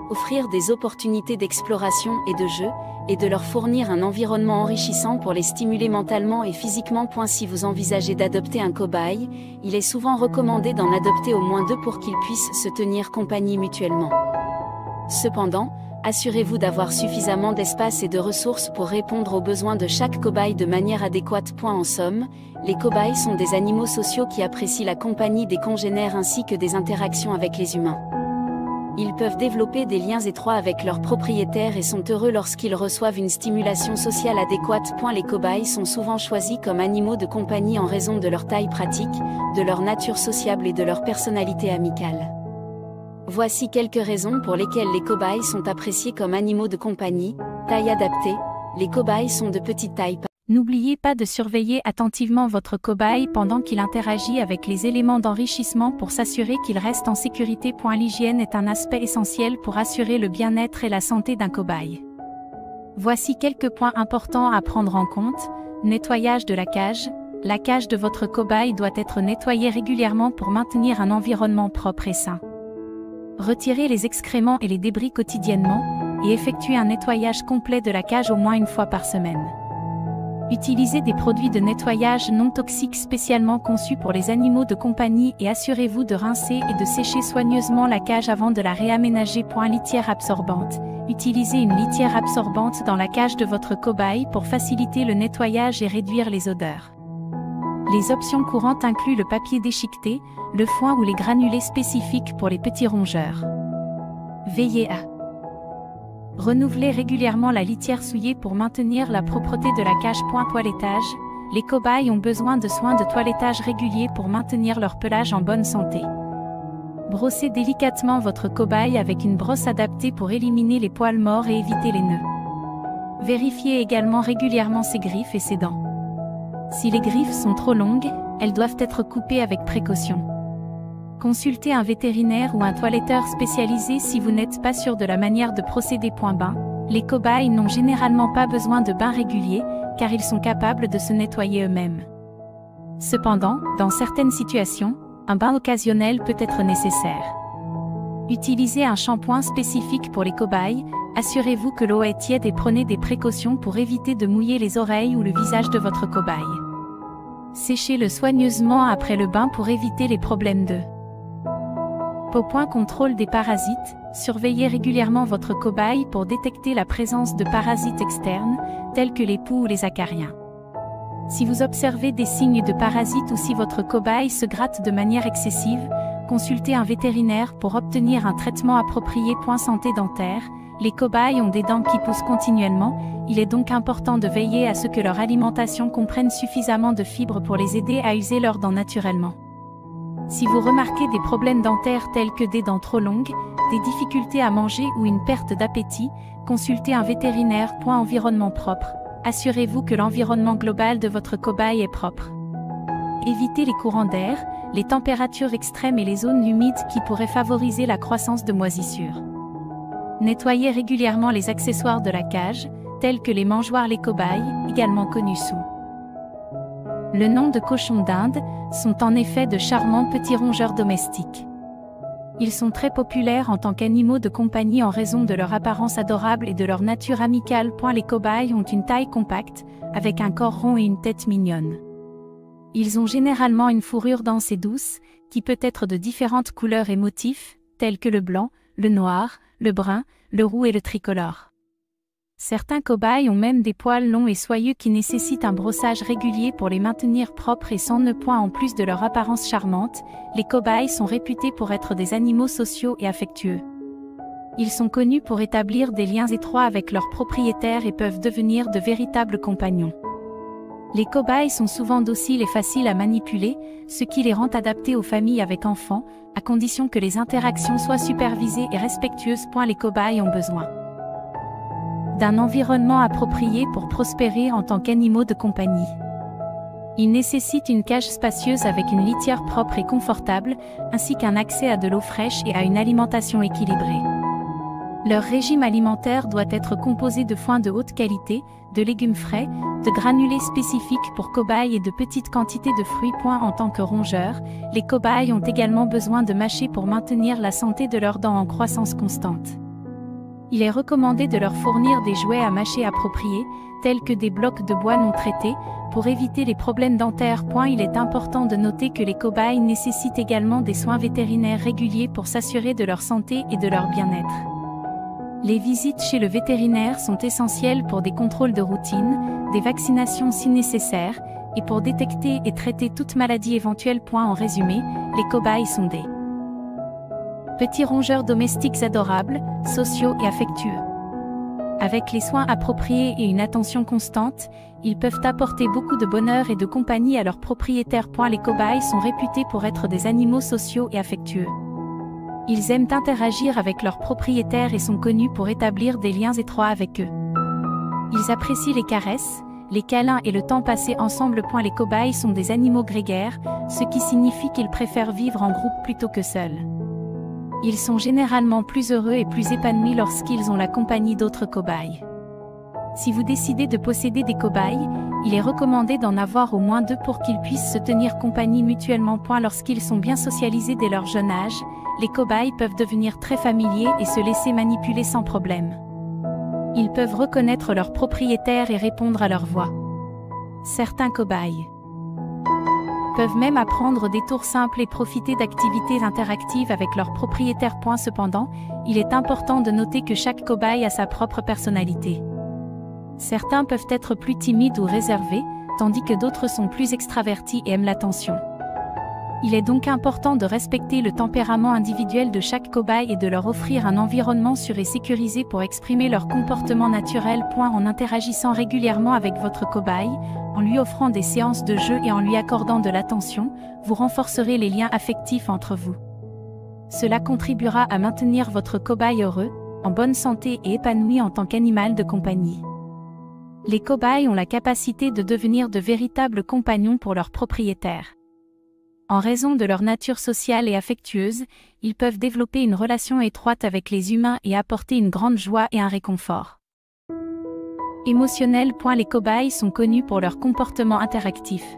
offrir des opportunités d'exploration et de jeu, et de leur fournir un environnement enrichissant pour les stimuler mentalement et physiquement. Si vous envisagez d'adopter un cobaye, il est souvent recommandé d'en adopter au moins 2 pour qu'ils puissent se tenir compagnie mutuellement. Cependant, assurez-vous d'avoir suffisamment d'espace et de ressources pour répondre aux besoins de chaque cobaye de manière adéquate. En somme, les cobayes sont des animaux sociaux qui apprécient la compagnie des congénères ainsi que des interactions avec les humains. Ils peuvent développer des liens étroits avec leurs propriétaires et sont heureux lorsqu'ils reçoivent une stimulation sociale adéquate. Les cobayes sont souvent choisis comme animaux de compagnie en raison de leur taille pratique, de leur nature sociable et de leur personnalité amicale. Voici quelques raisons pour lesquelles les cobayes sont appréciés comme animaux de compagnie. Taille adaptée. Les cobayes sont de petite taille. N'oubliez pas de surveiller attentivement votre cobaye pendant qu'il interagit avec les éléments d'enrichissement pour s'assurer qu'il reste en sécurité. L'hygiène est un aspect essentiel pour assurer le bien-être et la santé d'un cobaye. Voici quelques points importants à prendre en compte. Nettoyage de la cage. La cage de votre cobaye doit être nettoyée régulièrement pour maintenir un environnement propre et sain. Retirez les excréments et les débris quotidiennement, et effectuez un nettoyage complet de la cage au moins une fois par semaine. Utilisez des produits de nettoyage non toxiques spécialement conçus pour les animaux de compagnie et assurez-vous de rincer et de sécher soigneusement la cage avant de la réaménager. Litière absorbante. Utilisez une litière absorbante dans la cage de votre cobaye pour faciliter le nettoyage et réduire les odeurs. Les options courantes incluent le papier déchiqueté, le foin ou les granulés spécifiques pour les petits rongeurs. Veillez à renouveler régulièrement la litière souillée pour maintenir la propreté de la cage. Toilettage. Les cobayes ont besoin de soins de toilettage réguliers pour maintenir leur pelage en bonne santé. Brossez délicatement votre cobaye avec une brosse adaptée pour éliminer les poils morts et éviter les nœuds. Vérifiez également régulièrement ses griffes et ses dents. Si les griffes sont trop longues, elles doivent être coupées avec précaution. Consultez un vétérinaire ou un toiletteur spécialisé si vous n'êtes pas sûr de la manière de procéder. Bain. Les cobayes n'ont généralement pas besoin de bains réguliers, car ils sont capables de se nettoyer eux-mêmes. Cependant, dans certaines situations, un bain occasionnel peut être nécessaire. Utilisez un shampoing spécifique pour les cobayes, assurez-vous que l'eau est tiède et prenez des précautions pour éviter de mouiller les oreilles ou le visage de votre cobaye. Séchez-le soigneusement après le bain pour éviter les problèmes de peau. Contrôle des parasites. Surveillez régulièrement votre cobaye pour détecter la présence de parasites externes, tels que les poux ou les acariens. Si vous observez des signes de parasites ou si votre cobaye se gratte de manière excessive, consultez un vétérinaire pour obtenir un traitement approprié. Santé dentaire, les cobayes ont des dents qui poussent continuellement, il est donc important de veiller à ce que leur alimentation comprenne suffisamment de fibres pour les aider à user leurs dents naturellement. Si vous remarquez des problèmes dentaires tels que des dents trop longues, des difficultés à manger ou une perte d'appétit, consultez un vétérinaire. Environnement propre. Assurez-vous que l'environnement global de votre cobaye est propre. Évitez les courants d'air, les températures extrêmes et les zones humides qui pourraient favoriser la croissance de moisissures. Nettoyez régulièrement les accessoires de la cage, tels que les mangeoires les cobayes, également connus sous le nom de cochons d'Inde, sont en effet de charmants petits rongeurs domestiques. Ils sont très populaires en tant qu'animaux de compagnie en raison de leur apparence adorable et de leur nature amicale. Les cobayes ont une taille compacte, avec un corps rond et une tête mignonne. Ils ont généralement une fourrure dense et douce, qui peut être de différentes couleurs et motifs, tels que le blanc, le noir, le brun, le roux et le tricolore. Certains cobayes ont même des poils longs et soyeux qui nécessitent un brossage régulier pour les maintenir propres et sans nœuds. En plus de leur apparence charmante, les cobayes sont réputés pour être des animaux sociaux et affectueux. Ils sont connus pour établir des liens étroits avec leurs propriétaires et peuvent devenir de véritables compagnons. Les cobayes sont souvent dociles et faciles à manipuler, ce qui les rend adaptés aux familles avec enfants, à condition que les interactions soient supervisées et respectueuses. Les cobayes ont besoin d'un environnement approprié pour prospérer en tant qu'animaux de compagnie. Ils nécessitent une cage spacieuse avec une litière propre et confortable, ainsi qu'un accès à de l'eau fraîche et à une alimentation équilibrée. Leur régime alimentaire doit être composé de foin de haute qualité, de légumes frais, de granulés spécifiques pour cobayes et de petites quantités de fruits. En tant que rongeurs, les cobayes ont également besoin de mâcher pour maintenir la santé de leurs dents en croissance constante. Il est recommandé de leur fournir des jouets à mâcher appropriés, tels que des blocs de bois non traités, pour éviter les problèmes dentaires. Il est important de noter que les cobayes nécessitent également des soins vétérinaires réguliers pour s'assurer de leur santé et de leur bien-être. Les visites chez le vétérinaire sont essentielles pour des contrôles de routine, des vaccinations si nécessaire, et pour détecter et traiter toute maladie éventuelle. En résumé, les cobayes sont des petits rongeurs domestiques adorables, sociaux et affectueux. Avec les soins appropriés et une attention constante, ils peuvent apporter beaucoup de bonheur et de compagnie à leurs propriétaires. Les cobayes sont réputés pour être des animaux sociaux et affectueux. Ils aiment interagir avec leurs propriétaires et sont connus pour établir des liens étroits avec eux. Ils apprécient les caresses, les câlins et le temps passé ensemble. Les cobayes sont des animaux grégaires, ce qui signifie qu'ils préfèrent vivre en groupe plutôt que seuls. Ils sont généralement plus heureux et plus épanouis lorsqu'ils ont la compagnie d'autres cobayes. Si vous décidez de posséder des cobayes, il est recommandé d'en avoir au moins 2 pour qu'ils puissent se tenir compagnie mutuellement. Lorsqu'ils sont bien socialisés dès leur jeune âge, les cobayes peuvent devenir très familiers et se laisser manipuler sans problème. Ils peuvent reconnaître leurs propriétaires et répondre à leur voix. Certains cobayes peuvent même apprendre des tours simples et profiter d'activités interactives avec leurs propriétaires. Cependant, il est important de noter que chaque cobaye a sa propre personnalité. Certains peuvent être plus timides ou réservés, tandis que d'autres sont plus extravertis et aiment l'attention. Il est donc important de respecter le tempérament individuel de chaque cobaye et de leur offrir un environnement sûr et sécurisé pour exprimer leur comportement naturel. En interagissant régulièrement avec votre cobaye, en lui offrant des séances de jeu et en lui accordant de l'attention, vous renforcerez les liens affectifs entre vous. Cela contribuera à maintenir votre cobaye heureux, en bonne santé et épanoui en tant qu'animal de compagnie. Les cobayes ont la capacité de devenir de véritables compagnons pour leurs propriétaires. En raison de leur nature sociale et affectueuse, ils peuvent développer une relation étroite avec les humains et apporter une grande joie et un réconfort émotionnel. Les cobayes sont connus pour leur comportement interactif.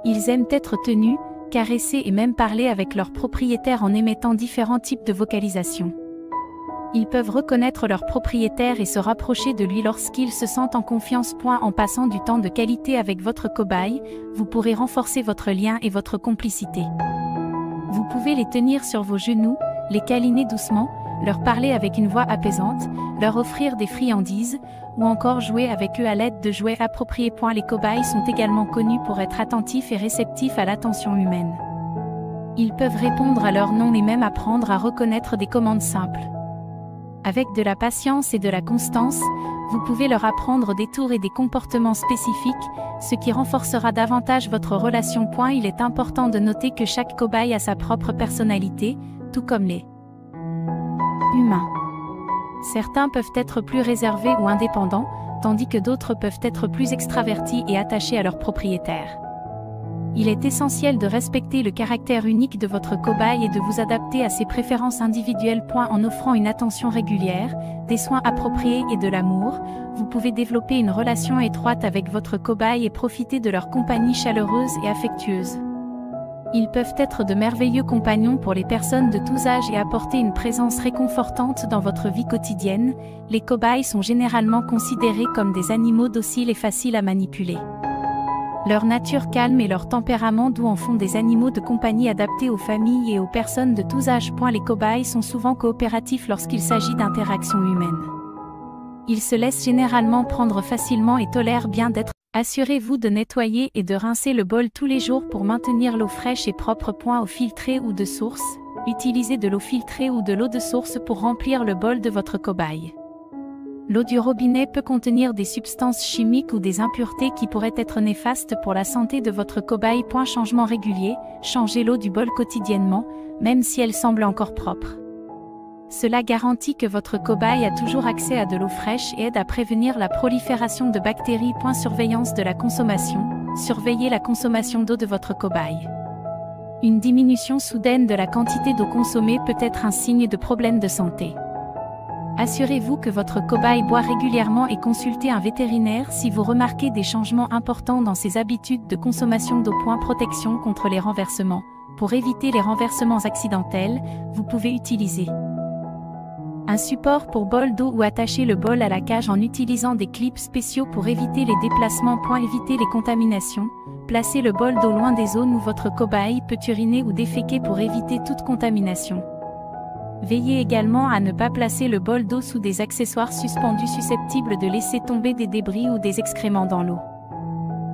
Ils aiment être tenus, caressés et même parler avec leurs propriétaires en émettant différents types de vocalisation. Ils peuvent reconnaître leur propriétaire et se rapprocher de lui lorsqu'ils se sentent en confiance. En passant du temps de qualité avec votre cobaye, vous pourrez renforcer votre lien et votre complicité. Vous pouvez les tenir sur vos genoux, les câliner doucement, leur parler avec une voix apaisante, leur offrir des friandises, ou encore jouer avec eux à l'aide de jouets appropriés. Les cobayes sont également connus pour être attentifs et réceptifs à l'attention humaine. Ils peuvent répondre à leur nom et même apprendre à reconnaître des commandes simples. Avec de la patience et de la constance, vous pouvez leur apprendre des tours et des comportements spécifiques, ce qui renforcera davantage votre relation. Il est important de noter que chaque cobaye a sa propre personnalité, tout comme les humains. Certains peuvent être plus réservés ou indépendants, tandis que d'autres peuvent être plus extravertis et attachés à leur propriétaire. Il est essentiel de respecter le caractère unique de votre cobaye et de vous adapter à ses préférences individuelles. En offrant une attention régulière, des soins appropriés et de l'amour, vous pouvez développer une relation étroite avec votre cobaye et profiter de leur compagnie chaleureuse et affectueuse. Ils peuvent être de merveilleux compagnons pour les personnes de tous âges et apporter une présence réconfortante dans votre vie quotidienne. Les cobayes sont généralement considérés comme des animaux dociles et faciles à manipuler. Leur nature calme et leur tempérament doux en font des animaux de compagnie adaptés aux familles et aux personnes de tous âges. Les cobayes sont souvent coopératifs lorsqu'il s'agit d'interactions humaines. Ils se laissent généralement prendre facilement et tolèrent bien d'être. Assurez-vous de nettoyer et de rincer le bol tous les jours pour maintenir l'eau fraîche et propre. Eau filtrée ou de source. Utilisez de l'eau filtrée ou de l'eau de source pour remplir le bol de votre cobaye. L'eau du robinet peut contenir des substances chimiques ou des impuretés qui pourraient être néfastes pour la santé de votre cobaye. Changement régulier, changez l'eau du bol quotidiennement, même si elle semble encore propre. Cela garantit que votre cobaye a toujours accès à de l'eau fraîche et aide à prévenir la prolifération de bactéries. Surveillance de la consommation, surveillez la consommation d'eau de votre cobaye. Une diminution soudaine de la quantité d'eau consommée peut être un signe de problème de santé. Assurez-vous que votre cobaye boit régulièrement et consultez un vétérinaire si vous remarquez des changements importants dans ses habitudes de consommation d'eau. Protection contre les renversements. Pour éviter les renversements accidentels, vous pouvez utiliser un support pour bol d'eau ou attacher le bol à la cage en utilisant des clips spéciaux pour éviter les déplacements. Éviter les contaminations. Placez le bol d'eau loin des zones où votre cobaye peut uriner ou déféquer pour éviter toute contamination. Veillez également à ne pas placer le bol d'eau sous des accessoires suspendus susceptibles de laisser tomber des débris ou des excréments dans l'eau.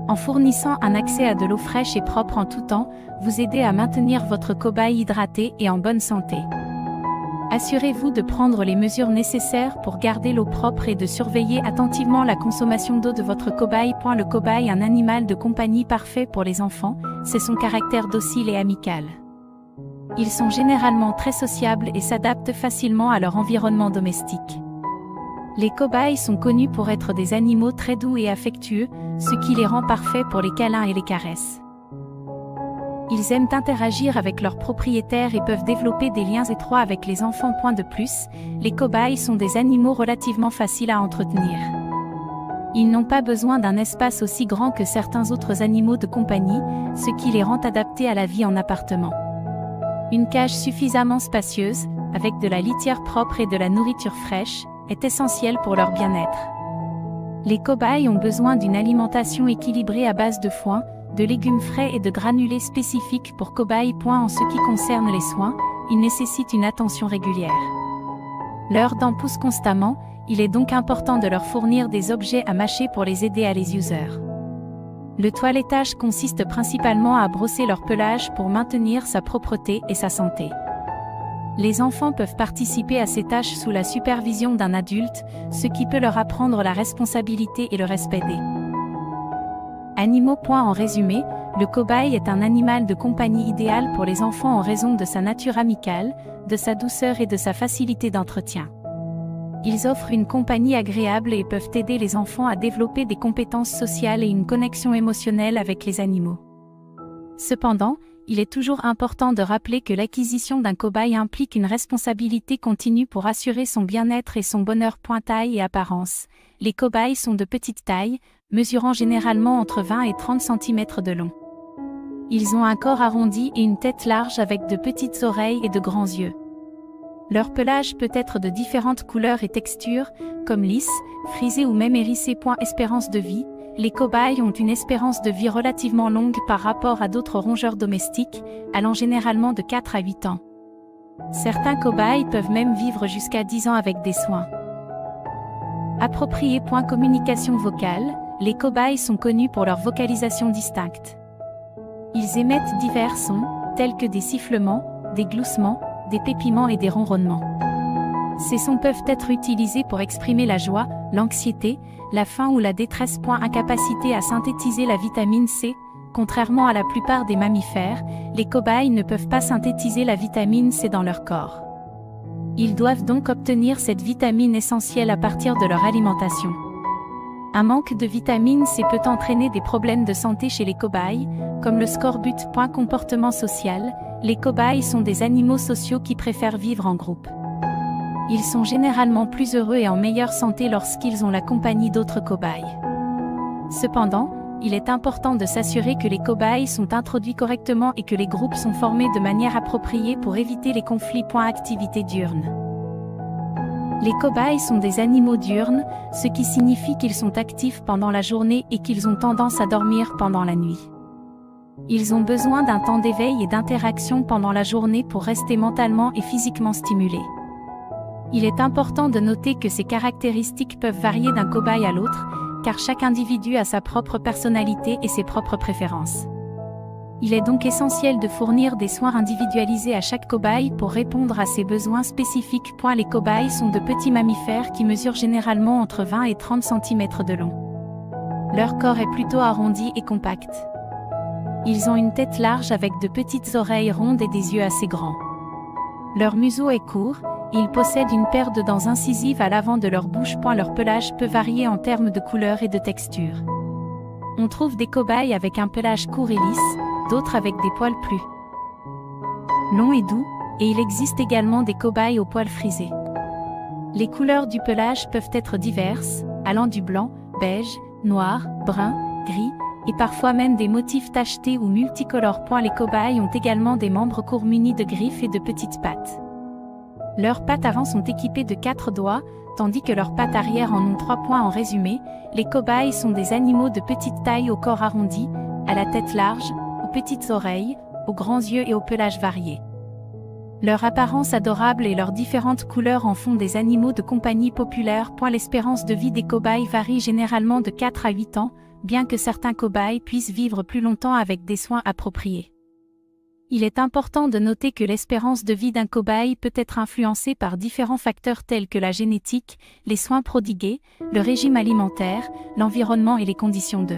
En fournissant un accès à de l'eau fraîche et propre en tout temps, vous aidez à maintenir votre cobaye hydratée et en bonne santé. Assurez-vous de prendre les mesures nécessaires pour garder l'eau propre et de surveiller attentivement la consommation d'eau de votre cobaye. Le cobaye est un animal de compagnie parfait pour les enfants, c'est son caractère docile et amical. Ils sont généralement très sociables et s'adaptent facilement à leur environnement domestique. Les cobayes sont connus pour être des animaux très doux et affectueux, ce qui les rend parfaits pour les câlins et les caresses. Ils aiment interagir avec leurs propriétaires et peuvent développer des liens étroits avec les enfants. De plus, les cobayes sont des animaux relativement faciles à entretenir. Ils n'ont pas besoin d'un espace aussi grand que certains autres animaux de compagnie, ce qui les rend adaptés à la vie en appartement. Une cage suffisamment spacieuse, avec de la litière propre et de la nourriture fraîche, est essentielle pour leur bien-être. Les cobayes ont besoin d'une alimentation équilibrée à base de foin, de légumes frais et de granulés spécifiques pour cobayes. En ce qui concerne les soins, ils nécessitent une attention régulière. Leurs dents poussent constamment, il est donc important de leur fournir des objets à mâcher pour les aider à les user. Le toilettage consiste principalement à brosser leur pelage pour maintenir sa propreté et sa santé. Les enfants peuvent participer à ces tâches sous la supervision d'un adulte, ce qui peut leur apprendre la responsabilité et le respect des animaux. En résumé, le cobaye est un animal de compagnie idéal pour les enfants en raison de sa nature amicale, de sa douceur et de sa facilité d'entretien. Ils offrent une compagnie agréable et peuvent aider les enfants à développer des compétences sociales et une connexion émotionnelle avec les animaux. Cependant, il est toujours important de rappeler que l'acquisition d'un cobaye implique une responsabilité continue pour assurer son bien-être et son bonheur. Taille et apparence. Les cobayes sont de petite taille, mesurant généralement entre 20 et 30 cm de long. Ils ont un corps arrondi et une tête large avec de petites oreilles et de grands yeux. Leur pelage peut être de différentes couleurs et textures, comme lisse, frisé ou même hérissé. Espérance de vie. Les cobayes ont une espérance de vie relativement longue par rapport à d'autres rongeurs domestiques, allant généralement de 4 à 8 ans. Certains cobayes peuvent même vivre jusqu'à 10 ans avec des soins appropriés. Communication vocale. Les cobayes sont connus pour leur vocalisation distincte. Ils émettent divers sons, tels que des sifflements, des gloussements, des pépiments et des ronronnements. Ces sons peuvent être utilisés pour exprimer la joie, l'anxiété, la faim ou la détresse. Incapacité à synthétiser la vitamine C. Contrairement à la plupart des mammifères, les cobayes ne peuvent pas synthétiser la vitamine C dans leur corps. Ils doivent donc obtenir cette vitamine essentielle à partir de leur alimentation. Un manque de vitamine C peut entraîner des problèmes de santé chez les cobayes, comme le scorbut. Comportement social, les cobayes sont des animaux sociaux qui préfèrent vivre en groupe. Ils sont généralement plus heureux et en meilleure santé lorsqu'ils ont la compagnie d'autres cobayes. Cependant, il est important de s'assurer que les cobayes sont introduits correctement et que les groupes sont formés de manière appropriée pour éviter les conflits. Activité diurne. Les cobayes sont des animaux diurnes, ce qui signifie qu'ils sont actifs pendant la journée et qu'ils ont tendance à dormir pendant la nuit. Ils ont besoin d'un temps d'éveil et d'interaction pendant la journée pour rester mentalement et physiquement stimulés. Il est important de noter que ces caractéristiques peuvent varier d'un cobaye à l'autre, car chaque individu a sa propre personnalité et ses propres préférences. Il est donc essentiel de fournir des soins individualisés à chaque cobaye pour répondre à ses besoins spécifiques. Les cobayes sont de petits mammifères qui mesurent généralement entre 20 et 30 cm de long. Leur corps est plutôt arrondi et compact. Ils ont une tête large avec de petites oreilles rondes et des yeux assez grands. Leur museau est court. Ils possèdent une paire de dents incisives à l'avant de leur bouche. Leur pelage peut varier en termes de couleur et de texture. On trouve des cobayes avec un pelage court et lisse, d'autres avec des poils plus longs et doux, et il existe également des cobayes aux poils frisés. Les couleurs du pelage peuvent être diverses, allant du blanc, beige, noir, brun, gris, et parfois même des motifs tachetés ou multicolores. Les cobayes ont également des membres courts munis de griffes et de petites pattes. Leurs pattes avant sont équipées de 4 doigts, tandis que leurs pattes arrière en ont 3. En résumé, les cobayes sont des animaux de petite taille au corps arrondi, à la tête large, aux petites oreilles, aux grands yeux et au pelage varié. Leur apparence adorable et leurs différentes couleurs en font des animaux de compagnie populaires. L'espérance de vie des cobayes varie généralement de 4 à 8 ans, bien que certains cobayes puissent vivre plus longtemps avec des soins appropriés. Il est important de noter que l'espérance de vie d'un cobaye peut être influencée par différents facteurs tels que la génétique, les soins prodigués, le régime alimentaire, l'environnement et les conditions de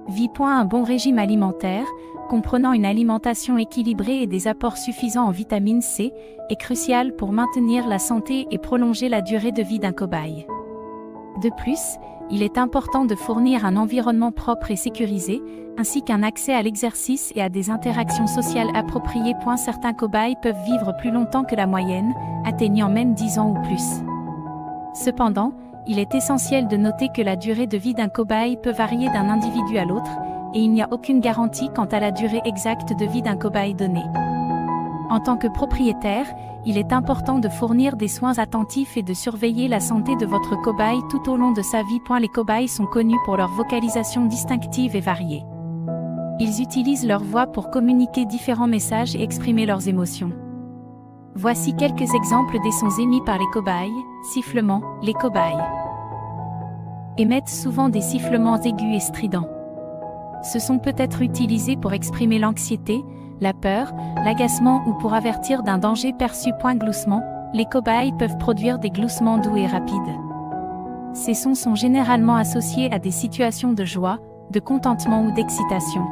vie. Un bon régime alimentaire, comprenant une alimentation équilibrée et des apports suffisants en vitamine C, est crucial pour maintenir la santé et prolonger la durée de vie d'un cobaye. De plus, il est important de fournir un environnement propre et sécurisé, ainsi qu'un accès à l'exercice et à des interactions sociales appropriées. Certains cobayes peuvent vivre plus longtemps que la moyenne, atteignant même 10 ans ou plus. Cependant, il est essentiel de noter que la durée de vie d'un cobaye peut varier d'un individu à l'autre, et il n'y a aucune garantie quant à la durée exacte de vie d'un cobaye donné. En tant que propriétaire, il est important de fournir des soins attentifs et de surveiller la santé de votre cobaye tout au long de sa vie. Les cobayes sont connus pour leur vocalisation distinctive et variée. Ils utilisent leur voix pour communiquer différents messages et exprimer leurs émotions. Voici quelques exemples des sons émis par les cobayes. Sifflements. Les cobayes émettent souvent des sifflements aigus et stridents. Ce son peut être utilisé pour exprimer l'anxiété, la peur, l'agacement ou pour avertir d'un danger perçu. Gloussement. Les cobayes peuvent produire des gloussements doux et rapides. Ces sons sont généralement associés à des situations de joie, de contentement ou d'excitation.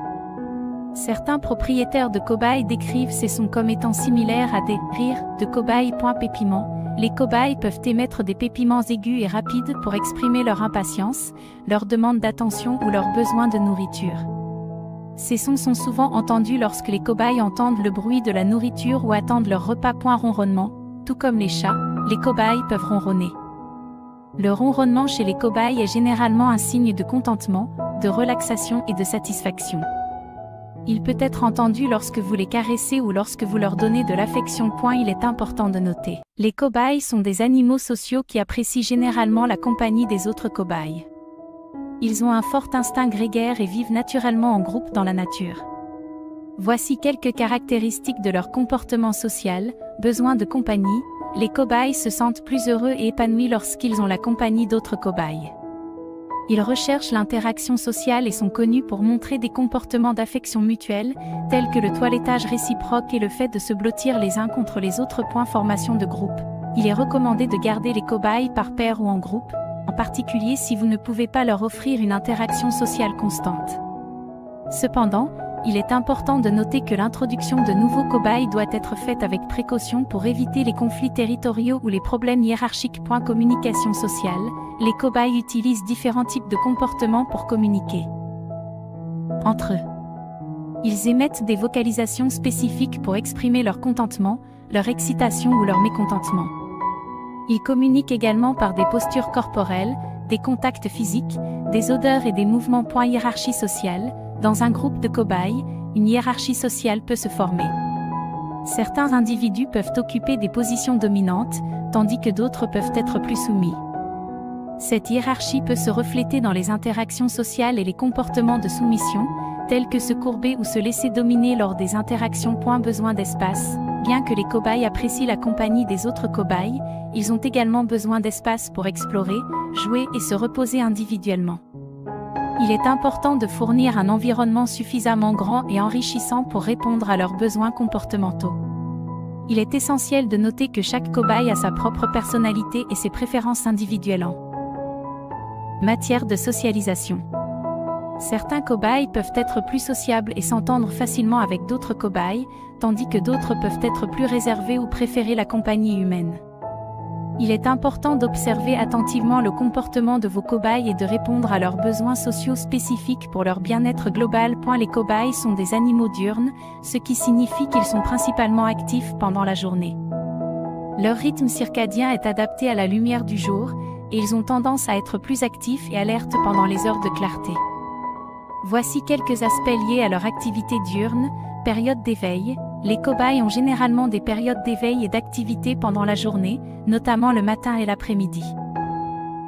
Certains propriétaires de cobayes décrivent ces sons comme étant similaires à des rires de cobayes. Pépiments. Les cobayes peuvent émettre des pépiments aigus et rapides pour exprimer leur impatience, leur demande d'attention ou leur besoin de nourriture. Ces sons sont souvent entendus lorsque les cobayes entendent le bruit de la nourriture ou attendent leur repas. Ronronnement. Tout comme les chats, les cobayes peuvent ronronner. Le ronronnement chez les cobayes est généralement un signe de contentement, de relaxation et de satisfaction. Il peut être entendu lorsque vous les caressez ou lorsque vous leur donnez de l'affection. Il est important de noter. Les cobayes sont des animaux sociaux qui apprécient généralement la compagnie des autres cobayes. Ils ont un fort instinct grégaire et vivent naturellement en groupe dans la nature. Voici quelques caractéristiques de leur comportement social. Besoin de compagnie. Les cobayes se sentent plus heureux et épanouis lorsqu'ils ont la compagnie d'autres cobayes. Ils recherchent l'interaction sociale et sont connus pour montrer des comportements d'affection mutuelle, tels que le toilettage réciproque et le fait de se blottir les uns contre les autres. Formation de groupe. Il est recommandé de garder les cobayes par paire ou en groupe, en particulier si vous ne pouvez pas leur offrir une interaction sociale constante. Cependant, il est important de noter que l'introduction de nouveaux cobayes doit être faite avec précaution pour éviter les conflits territoriaux ou les problèmes hiérarchiques. Communication sociale. Les cobayes utilisent différents types de comportements pour communiquer entre eux. Ils émettent des vocalisations spécifiques pour exprimer leur contentement, leur excitation ou leur mécontentement. Ils communiquent également par des postures corporelles, des contacts physiques, des odeurs et des mouvements. Hiérarchie sociale. Dans un groupe de cobayes, une hiérarchie sociale peut se former. Certains individus peuvent occuper des positions dominantes, tandis que d'autres peuvent être plus soumis. Cette hiérarchie peut se refléter dans les interactions sociales et les comportements de soumission, tels que se courber ou se laisser dominer lors des interactions. Besoin d'espace. Bien que les cobayes apprécient la compagnie des autres cobayes, ils ont également besoin d'espace pour explorer, jouer et se reposer individuellement. Il est important de fournir un environnement suffisamment grand et enrichissant pour répondre à leurs besoins comportementaux. Il est essentiel de noter que chaque cobaye a sa propre personnalité et ses préférences individuelles en matière de socialisation. Certains cobayes peuvent être plus sociables et s'entendre facilement avec d'autres cobayes, tandis que d'autres peuvent être plus réservés ou préférer la compagnie humaine. Il est important d'observer attentivement le comportement de vos cobayes et de répondre à leurs besoins sociaux spécifiques pour leur bien-être global. Les cobayes sont des animaux diurnes, ce qui signifie qu'ils sont principalement actifs pendant la journée. Leur rythme circadien est adapté à la lumière du jour, et ils ont tendance à être plus actifs et alertes pendant les heures de clarté. Voici quelques aspects liés à leur activité diurne. Période d'éveil. Les cobayes ont généralement des périodes d'éveil et d'activité pendant la journée, notamment le matin et l'après-midi.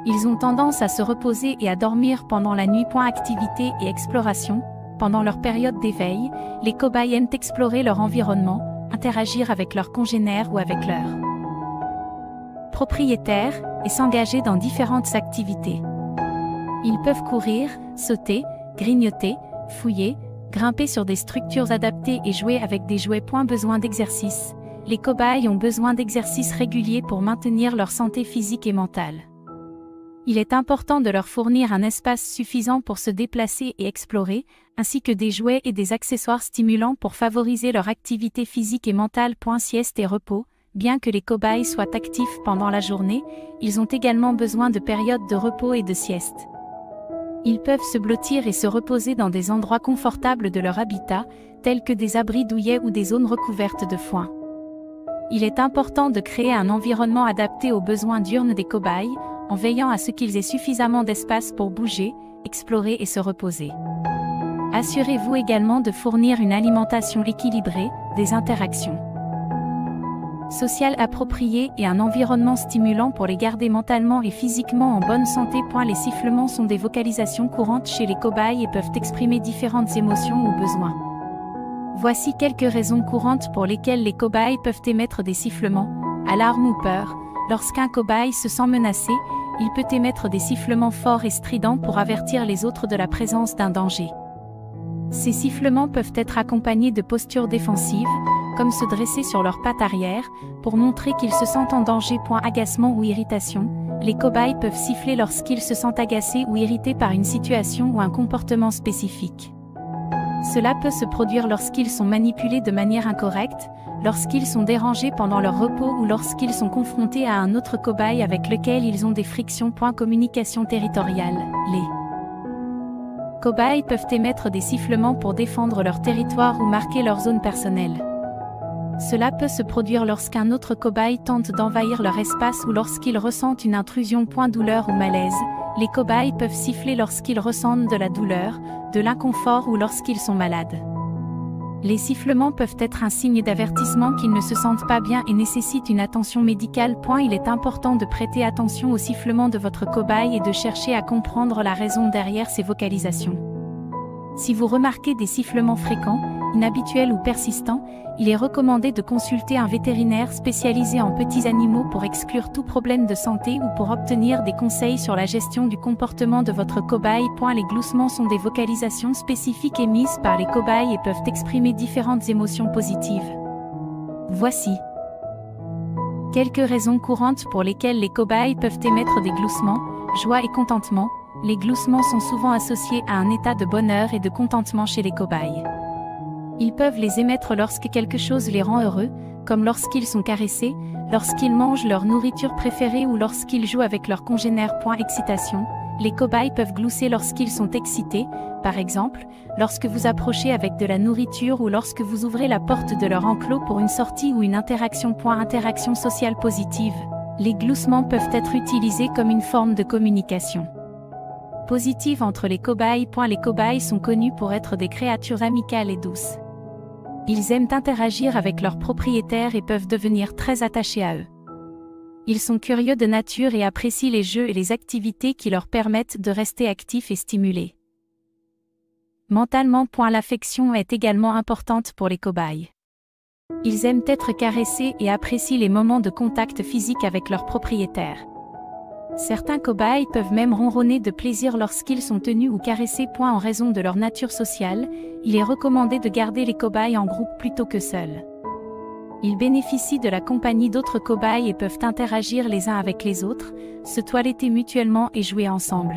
Ils ont tendance à se reposer et à dormir pendant la nuit. Activité et exploration. Pendant leur période d'éveil, les cobayes aiment explorer leur environnement, interagir avec leurs congénères ou avec leurs propriétaires, et s'engager dans différentes activités. Ils peuvent courir, sauter, grignoter, fouiller, grimper sur des structures adaptées et jouer avec des jouets. Besoin d'exercice. Les cobayes ont besoin d'exercices réguliers pour maintenir leur santé physique et mentale. Il est important de leur fournir un espace suffisant pour se déplacer et explorer, ainsi que des jouets et des accessoires stimulants pour favoriser leur activité physique et mentale. Sieste et repos. Bien que les cobayes soient actifs pendant la journée, ils ont également besoin de périodes de repos et de sieste. Ils peuvent se blottir et se reposer dans des endroits confortables de leur habitat, tels que des abris douillets ou des zones recouvertes de foin. Il est important de créer un environnement adapté aux besoins diurnes des cobayes, en veillant à ce qu'ils aient suffisamment d'espace pour bouger, explorer et se reposer. Assurez-vous également de fournir une alimentation équilibrée, des interactions sociales appropriées et un environnement stimulant pour les garder mentalement et physiquement en bonne santé. Les sifflements sont des vocalisations courantes chez les cobayes et peuvent exprimer différentes émotions ou besoins. Voici quelques raisons courantes pour lesquelles les cobayes peuvent émettre des sifflements. Alarme ou peur. Lorsqu'un cobaye se sent menacé, il peut émettre des sifflements forts et stridents pour avertir les autres de la présence d'un danger. Ces sifflements peuvent être accompagnés de postures défensives, comme se dresser sur leurs pattes arrière, pour montrer qu'ils se sentent en danger. Agacement ou irritation. Les cobayes peuvent siffler lorsqu'ils se sentent agacés ou irrités par une situation ou un comportement spécifique. Cela peut se produire lorsqu'ils sont manipulés de manière incorrecte, lorsqu'ils sont dérangés pendant leur repos ou lorsqu'ils sont confrontés à un autre cobaye avec lequel ils ont des frictions. Communication territoriale. Les cobayes peuvent émettre des sifflements pour défendre leur territoire ou marquer leur zone personnelle. Cela peut se produire lorsqu'un autre cobaye tente d'envahir leur espace ou lorsqu'ils ressentent une intrusion. Douleur ou malaise. Les cobayes peuvent siffler lorsqu'ils ressentent de la douleur, de l'inconfort ou lorsqu'ils sont malades. Les sifflements peuvent être un signe d'avertissement qu'ils ne se sentent pas bien et nécessitent une attention médicale. Il est important de prêter attention aux sifflements de votre cobaye et de chercher à comprendre la raison derrière ces vocalisations. Si vous remarquez des sifflements fréquents, inhabituel ou persistant, il est recommandé de consulter un vétérinaire spécialisé en petits animaux pour exclure tout problème de santé ou pour obtenir des conseils sur la gestion du comportement de votre cobaye. Les gloussements sont des vocalisations spécifiques émises par les cobayes et peuvent exprimer différentes émotions positives. Voici quelques raisons courantes pour lesquelles les cobayes peuvent émettre des gloussements: joie et contentement. Les gloussements sont souvent associés à un état de bonheur et de contentement chez les cobayes. Ils peuvent les émettre lorsque quelque chose les rend heureux, comme lorsqu'ils sont caressés, lorsqu'ils mangent leur nourriture préférée ou lorsqu'ils jouent avec leurs congénères. Excitation. Les cobayes peuvent glousser lorsqu'ils sont excités, par exemple, lorsque vous approchez avec de la nourriture ou lorsque vous ouvrez la porte de leur enclos pour une sortie ou une interaction. Interaction sociale positive. Les gloussements peuvent être utilisés comme une forme de communication positive entre les cobayes. Les cobayes sont connus pour être des créatures amicales et douces. Ils aiment interagir avec leurs propriétaires et peuvent devenir très attachés à eux. Ils sont curieux de nature et apprécient les jeux et les activités qui leur permettent de rester actifs et stimulés. Mentalement. L'affection est également importante pour les cobayes. Ils aiment être caressés et apprécient les moments de contact physique avec leurs propriétaires. Certains cobayes peuvent même ronronner de plaisir lorsqu'ils sont tenus ou caressés. En raison de leur nature sociale, il est recommandé de garder les cobayes en groupe plutôt que seuls. Ils bénéficient de la compagnie d'autres cobayes et peuvent interagir les uns avec les autres, se toiletter mutuellement et jouer ensemble.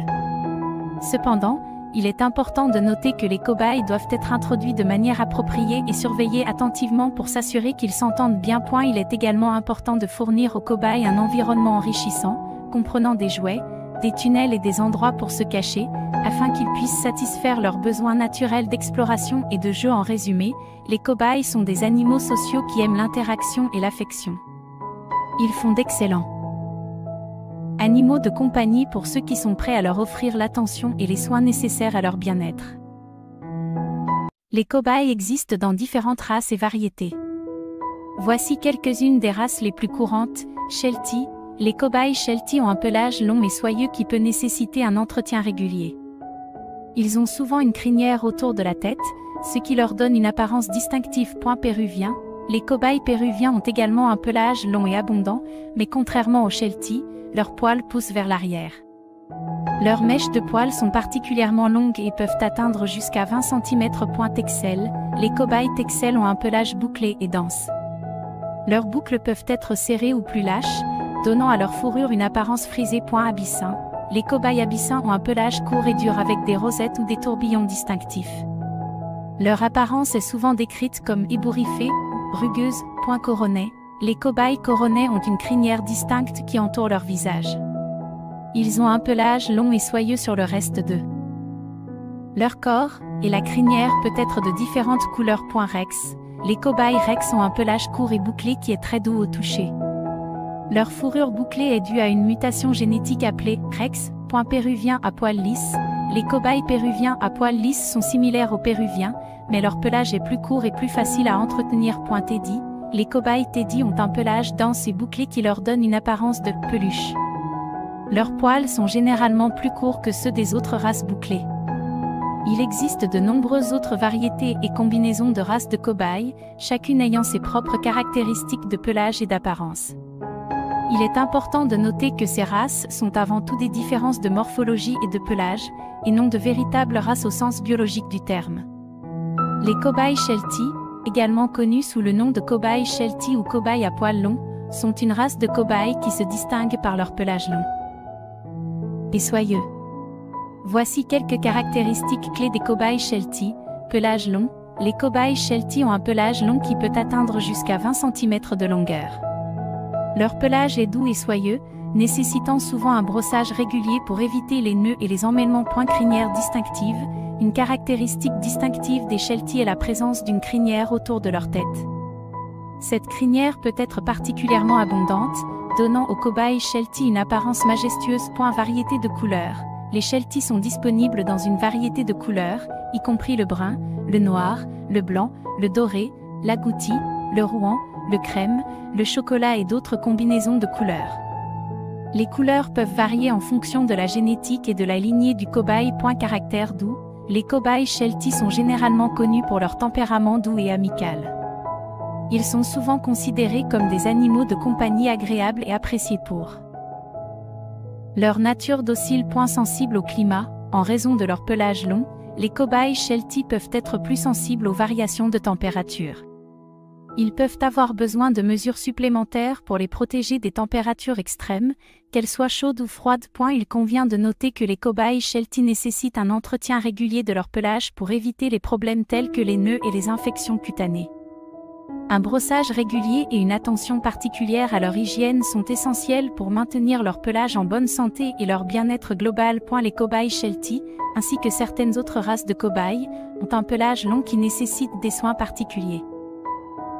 Cependant, il est important de noter que les cobayes doivent être introduits de manière appropriée et surveillés attentivement pour s'assurer qu'ils s'entendent bien. Il est également important de fournir aux cobayes un environnement enrichissant, comprenant des jouets, des tunnels et des endroits pour se cacher, afin qu'ils puissent satisfaire leurs besoins naturels d'exploration et de jeu. En résumé, les cobayes sont des animaux sociaux qui aiment l'interaction et l'affection. Ils font d'excellents animaux de compagnie pour ceux qui sont prêts à leur offrir l'attention et les soins nécessaires à leur bien-être. Les cobayes existent dans différentes races et variétés. Voici quelques-unes des races les plus courantes. Sheltie. Les cobayes Sheltie ont un pelage long et soyeux qui peut nécessiter un entretien régulier. Ils ont souvent une crinière autour de la tête, ce qui leur donne une apparence distinctive. Péruvien. Les cobayes péruviens ont également un pelage long et abondant, mais contrairement aux Sheltie, leurs poils poussent vers l'arrière. Leurs mèches de poils sont particulièrement longues et peuvent atteindre jusqu'à 20 cm. Texel. Les cobayes Texel ont un pelage bouclé et dense. Leurs boucles peuvent être serrées ou plus lâches, donnant à leur fourrure une apparence frisée. Abyssin. Les cobayes abyssins ont un pelage court et dur avec des rosettes ou des tourbillons distinctifs. Leur apparence est souvent décrite comme ébouriffée, rugueuse. Coronets. Les cobayes coronets ont une crinière distincte qui entoure leur visage. Ils ont un pelage long et soyeux sur le reste d'eux. Leur corps et la crinière peut être de différentes couleurs. Rex. Les cobayes rex ont un pelage court et bouclé qui est très doux au toucher. Leur fourrure bouclée est due à une mutation génétique appelée rex. Péruvien à poils lisses. Les cobayes péruviens à poils lisses sont similaires aux péruviens, mais leur pelage est plus court et plus facile à entretenir. Teddy. Les cobayes Teddy ont un pelage dense et bouclé qui leur donne une apparence de peluche. Leurs poils sont généralement plus courts que ceux des autres races bouclées. Il existe de nombreuses autres variétés et combinaisons de races de cobayes, chacune ayant ses propres caractéristiques de pelage et d'apparence. Il est important de noter que ces races sont avant tout des différences de morphologie et de pelage, et non de véritables races au sens biologique du terme. Les cobayes Sheltie, également connus sous le nom de cobayes Sheltie ou cobayes à poils longs, sont une race de cobayes qui se distingue par leur pelage long et soyeux. Voici quelques caractéristiques clés des cobayes Sheltie. Pelage long. Les cobayes Sheltie ont un pelage long qui peut atteindre jusqu'à 20 cm de longueur. Leur pelage est doux et soyeux, nécessitant souvent un brossage régulier pour éviter les nœuds et les emmêlements. Crinière distinctive. Une caractéristique distinctive des Sheltie est la présence d'une crinière autour de leur tête. Cette crinière peut être particulièrement abondante, donnant aux cobayes Sheltie une apparence majestueuse. Variété de couleurs. Les Sheltie sont disponibles dans une variété de couleurs, y compris le brun, le noir, le blanc, le doré, l'agouti, le rouen, le crème, le chocolat et d'autres combinaisons de couleurs. Les couleurs peuvent varier en fonction de la génétique et de la lignée du cobaye. Caractère doux. Les cobayes Sheltie sont généralement connus pour leur tempérament doux et amical. Ils sont souvent considérés comme des animaux de compagnie agréables et appréciés pour leur nature docile. Sensibles au climat, en raison de leur pelage long, les cobayes Sheltie peuvent être plus sensibles aux variations de température. Ils peuvent avoir besoin de mesures supplémentaires pour les protéger des températures extrêmes, qu'elles soient chaudes ou froides. Il convient de noter que les cobayes Sheltie nécessitent un entretien régulier de leur pelage pour éviter les problèmes tels que les nœuds et les infections cutanées. Un brossage régulier et une attention particulière à leur hygiène sont essentiels pour maintenir leur pelage en bonne santé et leur bien-être global. Les cobayes Sheltie, ainsi que certaines autres races de cobayes, ont un pelage long qui nécessite des soins particuliers.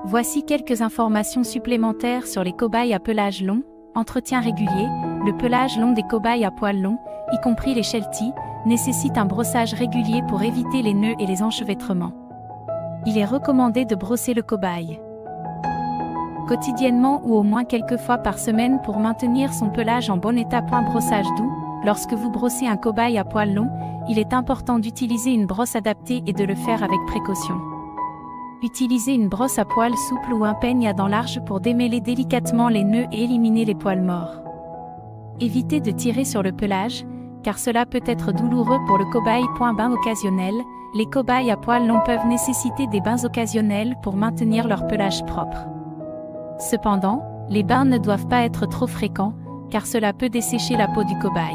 Voici quelques informations supplémentaires sur les cobayes à pelage long. Entretien régulier. Le pelage long des cobayes à poils longs, y compris les Sheltie, nécessite un brossage régulier pour éviter les nœuds et les enchevêtrements. Il est recommandé de brosser le cobaye quotidiennement ou au moins quelques fois par semaine pour maintenir son pelage en bon état. Brossage doux. Lorsque vous brossez un cobaye à poils longs, il est important d'utiliser une brosse adaptée et de le faire avec précaution. Utilisez une brosse à poils souple ou un peigne à dents larges pour démêler délicatement les nœuds et éliminer les poils morts. Évitez de tirer sur le pelage, car cela peut être douloureux pour le cobaye. Bain occasionnel. Les cobayes à poils longs peuvent nécessiter des bains occasionnels pour maintenir leur pelage propre. Cependant, les bains ne doivent pas être trop fréquents, car cela peut dessécher la peau du cobaye.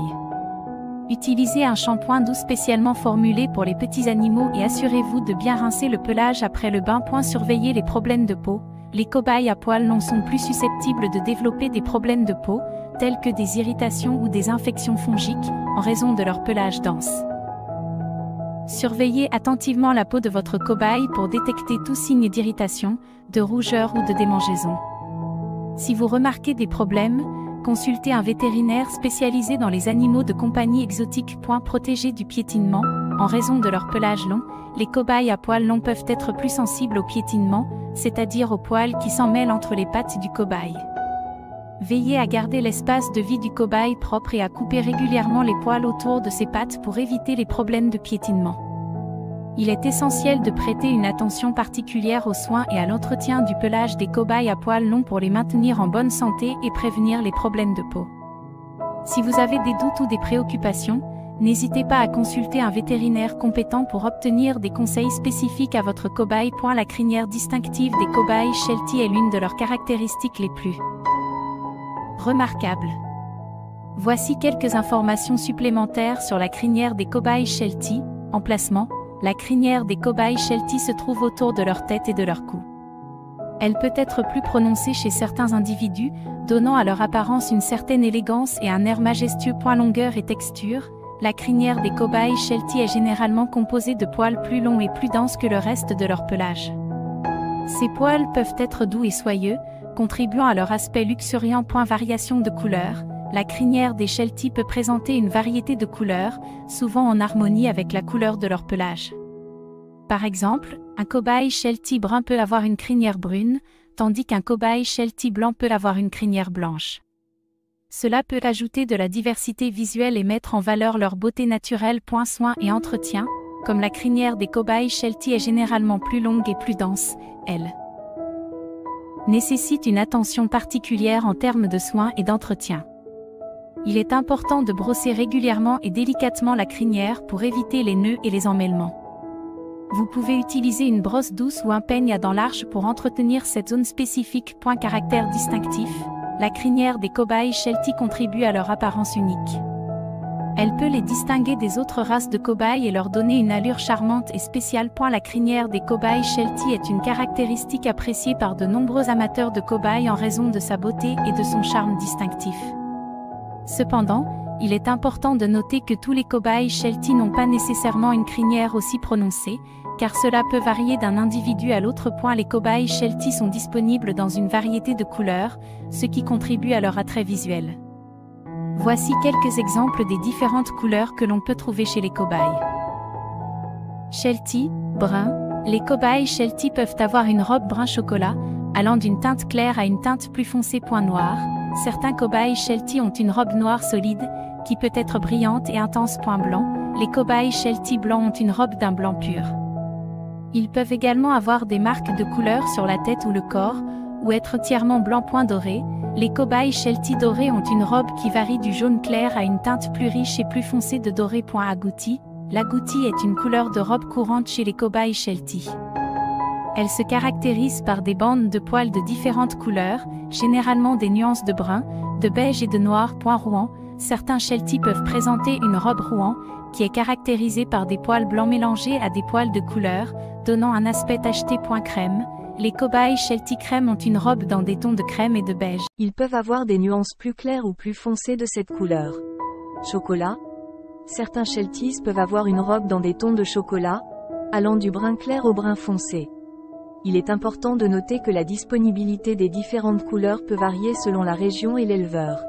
Utilisez un shampoing doux spécialement formulé pour les petits animaux et assurez-vous de bien rincer le pelage après le bain. Surveillez les problèmes de peau. Les cobayes à poils longs sont plus susceptibles de développer des problèmes de peau, tels que des irritations ou des infections fongiques, en raison de leur pelage dense. Surveillez attentivement la peau de votre cobaye pour détecter tout signe d'irritation, de rougeur ou de démangeaison. Si vous remarquez des problèmes, consultez un vétérinaire spécialisé dans les animaux de compagnie exotiques. Protégés du piétinement. En raison de leur pelage long, les cobayes à poils longs peuvent être plus sensibles au piétinement, c'est-à-dire aux poils qui s'en mêlent entre les pattes du cobaye. Veillez à garder l'espace de vie du cobaye propre et à couper régulièrement les poils autour de ses pattes pour éviter les problèmes de piétinement. Il est essentiel de prêter une attention particulière aux soins et à l'entretien du pelage des cobayes à poils longs pour les maintenir en bonne santé et prévenir les problèmes de peau. Si vous avez des doutes ou des préoccupations, n'hésitez pas à consulter un vétérinaire compétent pour obtenir des conseils spécifiques à votre cobaye. La crinière distinctive des cobayes Sheltie est l'une de leurs caractéristiques les plus remarquables. Voici quelques informations supplémentaires sur la crinière des cobayes Sheltie. Emplacement. La crinière des cobayes Sheltie se trouve autour de leur tête et de leur cou. Elle peut être plus prononcée chez certains individus, donnant à leur apparence une certaine élégance et un air majestueux. Longueur et texture. La crinière des cobayes Sheltie est généralement composée de poils plus longs et plus denses que le reste de leur pelage. Ces poils peuvent être doux et soyeux, contribuant à leur aspect luxuriant. Variation de couleurs. La crinière des Sheltie peut présenter une variété de couleurs, souvent en harmonie avec la couleur de leur pelage. Par exemple, un cobaye Sheltie brun peut avoir une crinière brune, tandis qu'un cobaye Sheltie blanc peut avoir une crinière blanche. Cela peut ajouter de la diversité visuelle et mettre en valeur leur beauté naturelle. Soins et entretien. Comme la crinière des cobayes Sheltie est généralement plus longue et plus dense, elle nécessite une attention particulière en termes de soins et d'entretien. Il est important de brosser régulièrement et délicatement la crinière pour éviter les nœuds et les emmêlements. Vous pouvez utiliser une brosse douce ou un peigne à dents larges pour entretenir cette zone spécifique. Caractère distinctif. La crinière des cobayes Sheltie contribue à leur apparence unique. Elle peut les distinguer des autres races de cobayes et leur donner une allure charmante et spéciale. La crinière des cobayes Sheltie est une caractéristique appréciée par de nombreux amateurs de cobayes en raison de sa beauté et de son charme distinctif. Cependant, il est important de noter que tous les cobayes Sheltie n'ont pas nécessairement une crinière aussi prononcée, car cela peut varier d'un individu à l'autre. Les cobayes Sheltie sont disponibles dans une variété de couleurs, ce qui contribue à leur attrait visuel. Voici quelques exemples des différentes couleurs que l'on peut trouver chez les cobayes. Sheltie, brun. Les cobayes Sheltie peuvent avoir une robe brun chocolat, allant d'une teinte claire à une teinte plus foncée. Noir. Certains cobayes Sheltie ont une robe noire solide, qui peut être brillante et intense. Blanc. les cobayes Sheltie blancs ont une robe d'un blanc pur. Ils peuvent également avoir des marques de couleur sur la tête ou le corps, ou être entièrement blanc point doré. Les cobayes Sheltie dorés ont une robe qui varie du jaune clair à une teinte plus riche et plus foncée de doré point agouti. L'agouti est une couleur de robe courante chez les cobayes Sheltie. Elle se caractérise par des bandes de poils de différentes couleurs, généralement des nuances de brun, de beige et de noir point rouan. Certains Sheltie peuvent présenter une robe rouan, qui est caractérisée par des poils blancs mélangés à des poils de couleur, donnant un aspect tacheté point crème. Les cobayes Sheltie crème ont une robe dans des tons de crème et de beige. Ils peuvent avoir des nuances plus claires ou plus foncées de cette couleur. Chocolat. Certains Shelties peuvent avoir une robe dans des tons de chocolat, allant du brun clair au brun foncé. Il est important de noter que la disponibilité des différentes couleurs peut varier selon la région et l'éleveur.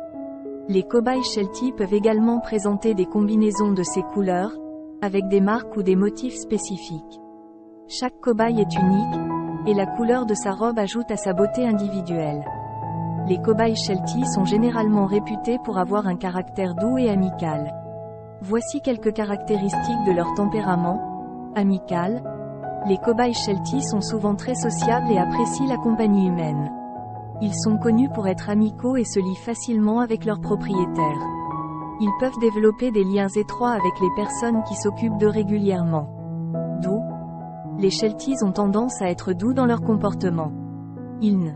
Les cobayes Sheltie peuvent également présenter des combinaisons de ces couleurs, avec des marques ou des motifs spécifiques. Chaque cobaye est unique, et la couleur de sa robe ajoute à sa beauté individuelle. Les cobayes Sheltie sont généralement réputés pour avoir un caractère doux et amical. Voici quelques caractéristiques de leur tempérament. Amical. Les cobayes Sheltie sont souvent très sociables et apprécient la compagnie humaine. Ils sont connus pour être amicaux et se lient facilement avec leurs propriétaires. Ils peuvent développer des liens étroits avec les personnes qui s'occupent d'eux régulièrement. Doux. Les Shelties ont tendance à être doux dans leur comportement. Ils ne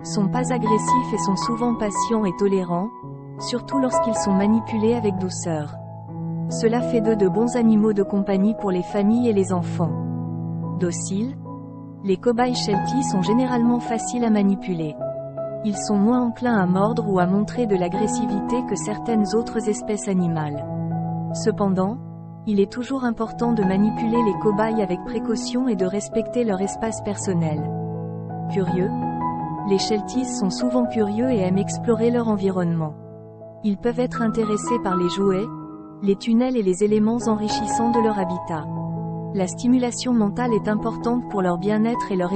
sont pas agressifs et sont souvent patients et tolérants, surtout lorsqu'ils sont manipulés avec douceur. Cela fait d'eux de bons animaux de compagnie pour les familles et les enfants. Dociles. Les cobayes Sheltie sont généralement faciles à manipuler. Ils sont moins enclins à mordre ou à montrer de l'agressivité que certaines autres espèces animales. Cependant, il est toujours important de manipuler les cobayes avec précaution et de respecter leur espace personnel. Curieux. Les Shelties sont souvent curieux et aiment explorer leur environnement. Ils peuvent être intéressés par les jouets, les tunnels et les éléments enrichissants de leur habitat. La stimulation mentale est importante pour leur bien-être et leur